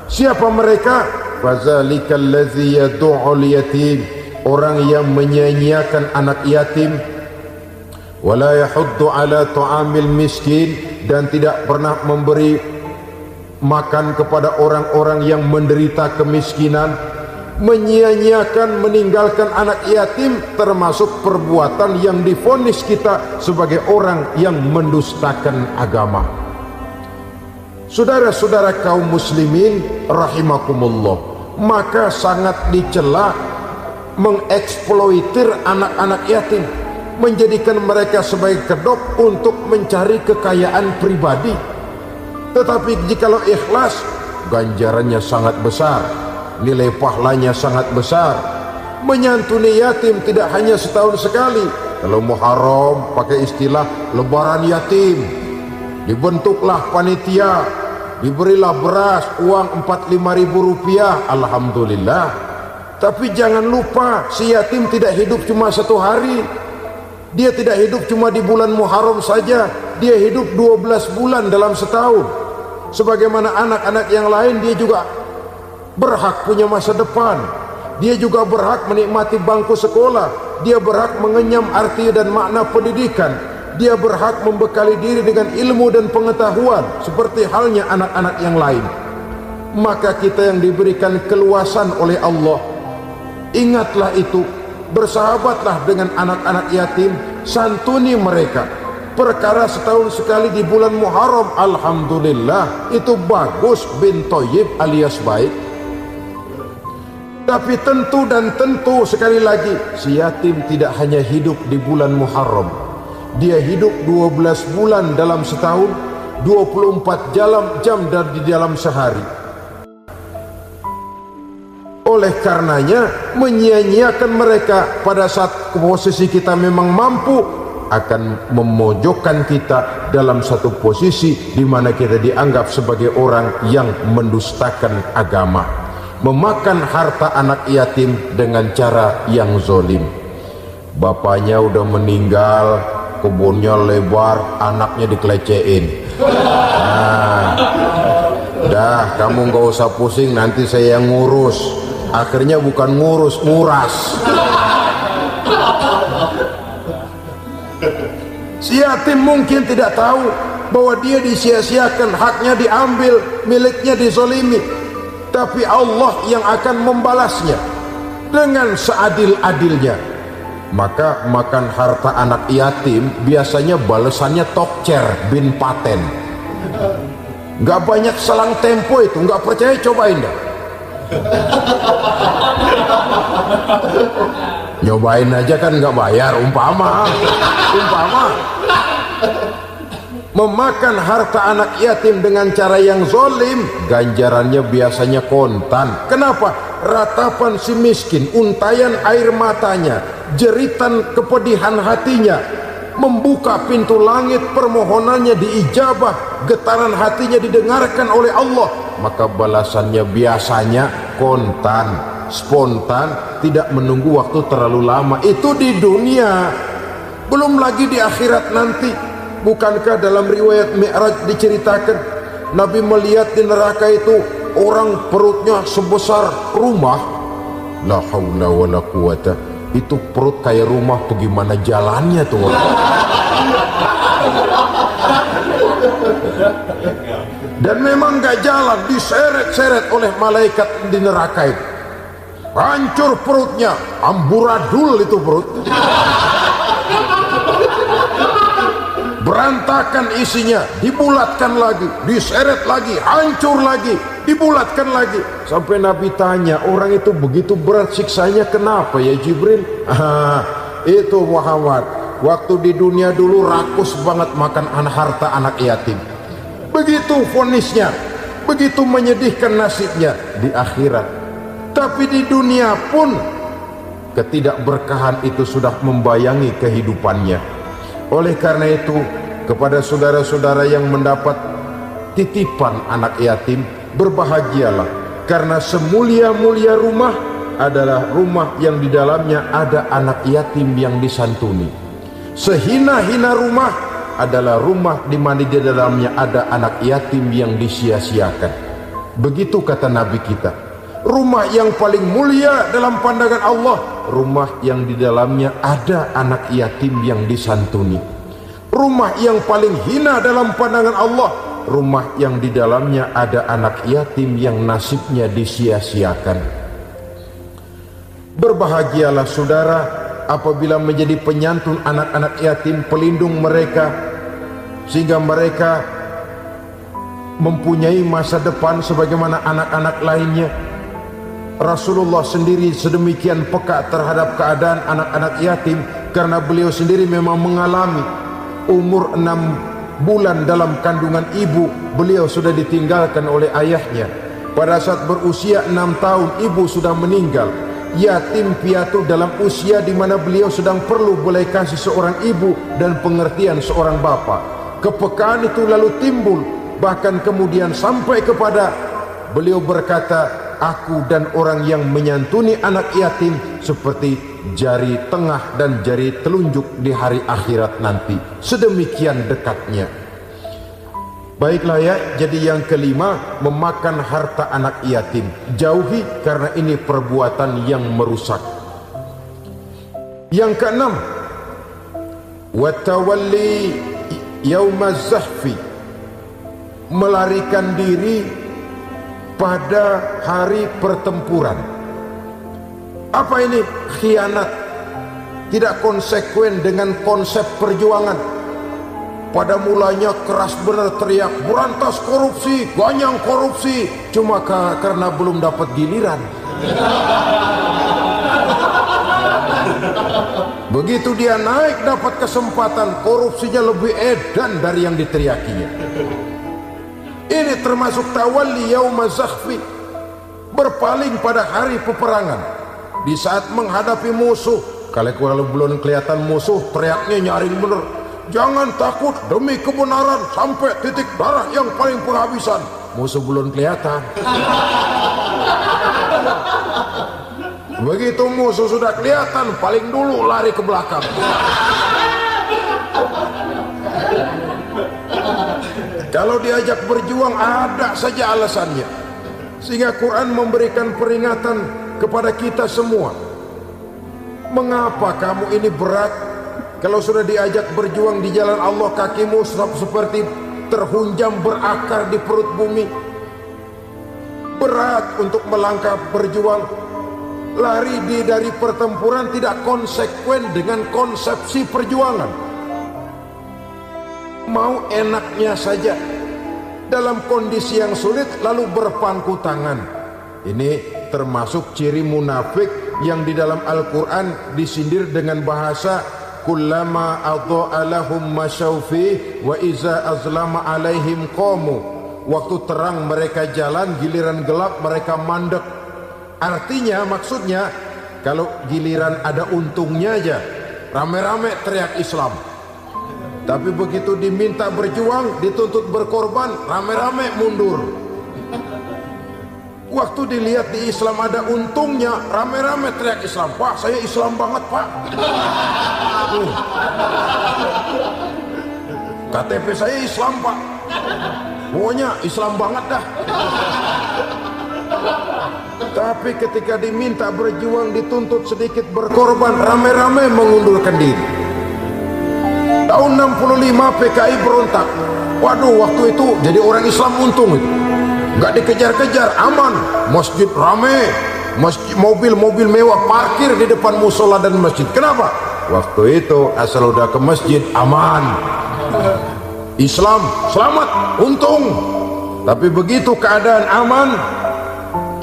Siapa mereka? Fazalikal ladzi yad'ul yatim, orang yang menyia-nyiakan anak yatim, wala yahuddu ala ta'amil miskin, dan tidak pernah memberi makan kepada orang-orang yang menderita kemiskinan. Menyia-nyiakan, meninggalkan anak yatim termasuk perbuatan yang divonis kita sebagai orang yang mendustakan agama. Saudara-saudara kaum muslimin rahimakumullah, maka sangat dicela mengeksploitir anak-anak yatim, menjadikan mereka sebagai kedok untuk mencari kekayaan pribadi. Tetapi jikalau ikhlas, ganjarannya sangat besar, nilai pahalanya sangat besar. Menyantuni yatim tidak hanya setahun sekali. Kalau Muharram pakai istilah lebaran yatim, dibentuklah panitia, diberilah beras, uang 45.000 rupiah, alhamdulillah. Tapi jangan lupa, si yatim tidak hidup cuma satu hari. Dia tidak hidup cuma di bulan Muharram saja, dia hidup 12 bulan dalam setahun. Sebagaimana anak-anak yang lain, dia juga berhak punya masa depan. Dia juga berhak menikmati bangku sekolah. Dia berhak mengenyam arti dan makna pendidikan. Dia berhak membekali diri dengan ilmu dan pengetahuan seperti halnya anak-anak yang lain. Maka kita yang diberikan keluasan oleh Allah, ingatlah itu, bersahabatlah dengan anak-anak yatim, santuni mereka. Perkara setahun sekali di bulan Muharram, alhamdulillah, itu bagus bin Thayyib alias baik. Tapi tentu dan tentu sekali lagi, si yatim tidak hanya hidup di bulan Muharram. Dia hidup 12 bulan dalam setahun, 24 jam di dalam sehari. Oleh karenanya, menyia-nyiakan mereka pada saat posisi kita memang mampu akan memojokkan kita dalam satu posisi di mana kita dianggap sebagai orang yang mendustakan agama, memakan harta anak yatim dengan cara yang zolim. Bapaknya udah meninggal, kebunnya lebar, anaknya dikelecehin. Nah, dah kamu gak usah pusing, nanti saya yang ngurus. Akhirnya bukan ngurus, nguras. Si yatim mungkin tidak tahu bahwa dia disia-siakan, haknya diambil, miliknya dizolimi. Tapi Allah yang akan membalasnya dengan seadil-adilnya. Maka makan harta anak yatim biasanya balasannya tokcer bin paten. Gak banyak selang tempo itu, gak percaya cobain dah. Nyobain aja kan gak bayar, umpama memakan harta anak yatim dengan cara yang zolim, ganjarannya biasanya kontan. Kenapa? Ratapan si miskin, untayan air matanya, jeritan kepedihan hatinya, membuka pintu langit, permohonannya diijabah, getaran hatinya didengarkan oleh Allah. Maka balasannya biasanya kontan, spontan, tidak menunggu waktu terlalu lama. Itu di dunia, belum lagi di akhirat nanti. Bukankah dalam riwayat Mi'raj diceritakan Nabi melihat di neraka itu orang perutnya sebesar rumah. La haula wala quwata. Itu perut kayak rumah, bagaimana jalannya tuh? Dan memang gak jalan, diseret-seret oleh malaikat di neraka itu. Hancur perutnya, amburadul itu perut. Berantakan isinya, dibulatkan lagi, diseret lagi, hancur lagi, dibulatkan lagi. Sampai Nabi tanya, orang itu begitu berat siksanya kenapa ya Jibril? Itu Muhammad, waktu di dunia dulu rakus banget makan harta anak yatim. Begitu vonisnya, begitu menyedihkan nasibnya di akhirat. Tapi di dunia pun ketidakberkahan itu sudah membayangi kehidupannya. Oleh karena itu, kepada saudara-saudara yang mendapat titipan anak yatim, berbahagialah, karena semulia-mulia rumah adalah rumah yang di dalamnya ada anak yatim yang disantuni. Sehina-hina rumah adalah rumah di mana di dalamnya ada anak yatim yang disia-siakan. Begitu kata Nabi kita. Rumah yang paling mulia dalam pandangan Allah, rumah yang di dalamnya ada anak yatim yang disantuni. Rumah yang paling hina dalam pandangan Allah, rumah yang di dalamnya ada anak yatim yang nasibnya disia-siakan. Berbahagialah saudara apabila menjadi penyantun anak-anak yatim, pelindung mereka, sehingga mereka mempunyai masa depan sebagaimana anak-anak lainnya. Rasulullah sendiri sedemikian peka terhadap keadaan anak-anak yatim karena beliau sendiri memang mengalami umur 6 bulan dalam kandungan ibu, beliau sudah ditinggalkan oleh ayahnya. Pada saat berusia 6 tahun ibu sudah meninggal. Yatim piatu dalam usia di mana beliau sedang perlu belas kasih seorang ibu dan pengertian seorang bapa. Kepekaan itu lalu timbul, bahkan kemudian sampai kepada beliau berkata, aku dan orang yang menyantuni anak yatim seperti jari tengah dan jari telunjuk di hari akhirat nanti. Sedemikian dekatnya. Baiklah ya, jadi yang kelima, memakan harta anak yatim. Jauhi karena ini perbuatan yang merusak. Yang keenam, watawalli yaumaz zahfi, melarikan diri pada hari pertempuran. Apa ini? Khianat, tidak konsekuen dengan konsep perjuangan. Pada mulanya keras benar teriak berantas korupsi, ganyang korupsi, cuma karena belum dapat giliran. Begitu dia naik dapat kesempatan, korupsinya lebih edan dari yang diteriakinya. Ini termasuk tawalli yauma zakhfi, berpaling pada hari peperangan. Di saat menghadapi musuh, kalau belum kelihatan musuh, teriaknya nyaring bener, jangan takut demi kebenaran sampai titik darah yang paling penghabisan. Musuh belum kelihatan. Begitu musuh sudah kelihatan, paling dulu lari ke belakang. Kalau diajak berjuang ada saja alasannya. Sehingga Quran memberikan peringatan kepada kita semua. Mengapa kamu ini berat? Kalau sudah diajak berjuang di jalan Allah, kakimu seperti terhunjam berakar di perut bumi. Berat untuk melangkah berjuang. Lari dari pertempuran tidak konsekuen dengan konsepsi perjuangan. Mau enaknya saja dalam kondisi yang sulit lalu berpangku tangan. Ini termasuk ciri munafik yang di dalam Al-Quran disindir dengan bahasa kullama adha'a lahum masyaufi wa iza azlama alaihim qamu. Waktu terang mereka jalan, giliran gelap mereka mandek. Artinya, maksudnya, kalau giliran ada untungnya aja, rame-rame teriak Islam. Tapi begitu diminta berjuang, dituntut berkorban, rame-rame mundur. Waktu dilihat di Islam ada untungnya, rame-rame teriak Islam. Pak, saya Islam banget, Pak. KTP saya Islam, Pak. Pokoknya Islam banget dah. Tapi ketika diminta berjuang, dituntut sedikit berkorban, rame-rame mengundurkan diri. Tahun 65 PKI berontak. Waduh, waktu itu jadi orang Islam untung itu. Nggak dikejar-kejar, aman. Masjid rame, mobil-mobil mewah parkir di depan musola dan masjid. Kenapa? Waktu itu asal udah ke masjid aman. Islam selamat, untung. Tapi begitu keadaan aman,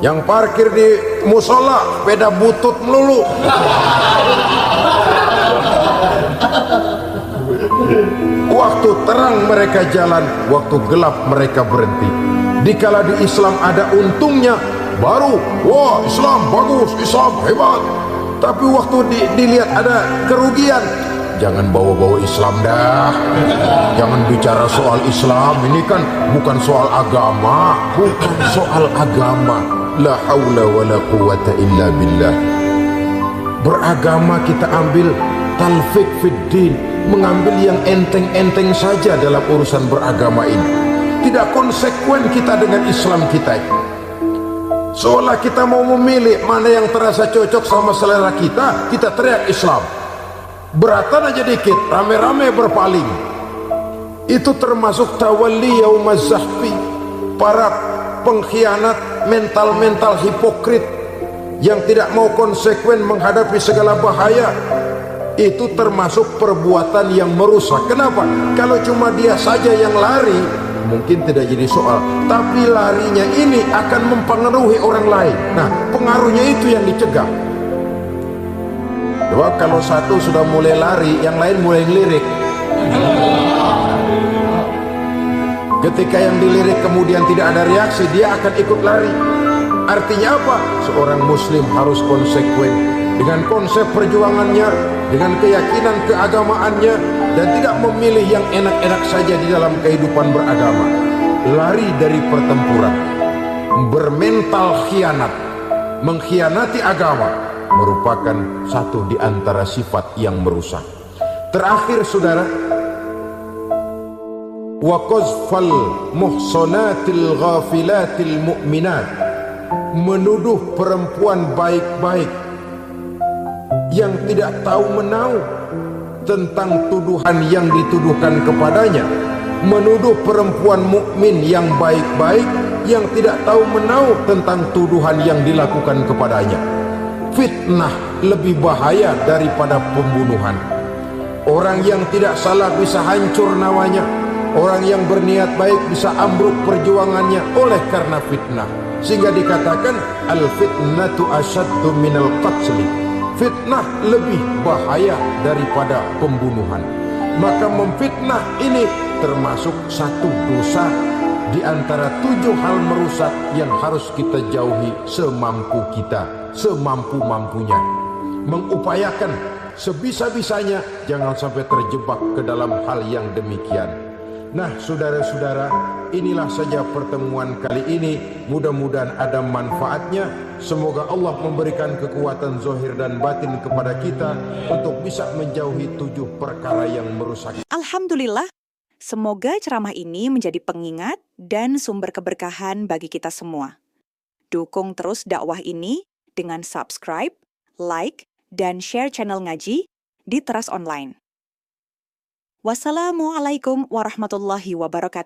yang parkir di musola sepeda butut melulu. Waktu terang mereka jalan, waktu gelap mereka berhenti. Dikala di Islam ada untungnya, baru wah Islam bagus, Islam hebat. Tapi waktu dilihat ada kerugian, jangan bawa-bawa Islam dah. Jangan bicara soal Islam, ini kan bukan soal agama. Bukan soal agama. La haula wa la quwata illa billah. Beragama kita ambil talfik fid din, mengambil yang enteng-enteng saja dalam urusan beragama ini. Tidak konsekuen kita dengan Islam kita. Seolah kita mau memilih mana yang terasa cocok sama selera kita, kita teriak Islam. Beratan aja dikit, rame-rame berpaling. Itu termasuk tawalli yaumaz zahfi. Para pengkhianat, mental-mental hipokrit yang tidak mau konsekuen menghadapi segala bahaya. Itu termasuk perbuatan yang merusak. Kenapa? Kalau cuma dia saja yang lari, mungkin tidak jadi soal. Tapi larinya ini akan mempengaruhi orang lain. Nah, pengaruhnya itu yang dicegah. Coba kalau satu sudah mulai lari, yang lain mulai ngelirik. Ketika yang dilirik kemudian tidak ada reaksi, dia akan ikut lari. Artinya apa? Seorang muslim harus konsekuen dengan konsep perjuangannya, dengan keyakinan keagamaannya, dan tidak memilih yang enak-enak saja di dalam kehidupan beragama. Lari dari pertempuran, bermental khianat, mengkhianati agama, merupakan satu di antara sifat yang merusak. Terakhir saudara, wa qazfal muhsanatil ghafilatil mu'minat, menuduh perempuan baik-baik yang tidak tahu menahu tentang tuduhan yang dituduhkan kepadanya, menuduh perempuan mukmin yang baik-baik yang tidak tahu menahu tentang tuduhan yang dilakukan kepadanya. Fitnah lebih bahaya daripada pembunuhan. Orang yang tidak salah bisa hancur namanya, orang yang berniat baik bisa ambruk perjuangannya oleh karena fitnah. sehingga dikatakan al-fitnatu asyaddu minal qatli. Fitnah lebih bahaya daripada pembunuhan. Maka memfitnah ini termasuk satu dosa di antara 7 hal merusak yang harus kita jauhi semampu kita, semampu-mampunya. Mengupayakan sebisa-bisanya jangan sampai terjebak ke dalam hal yang demikian. Nah, saudara-saudara, inilah saja pertemuan kali ini. Mudah-mudahan ada manfaatnya. Semoga Allah memberikan kekuatan zahir dan batin kepada kita untuk bisa menjauhi 7 perkara yang merusak. Alhamdulillah, semoga ceramah ini menjadi pengingat dan sumber keberkahan bagi kita semua. Dukung terus dakwah ini dengan subscribe, like, dan share channel ngaji di Teras Online. Wassalamualaikum warahmatullahi wabarakatuh.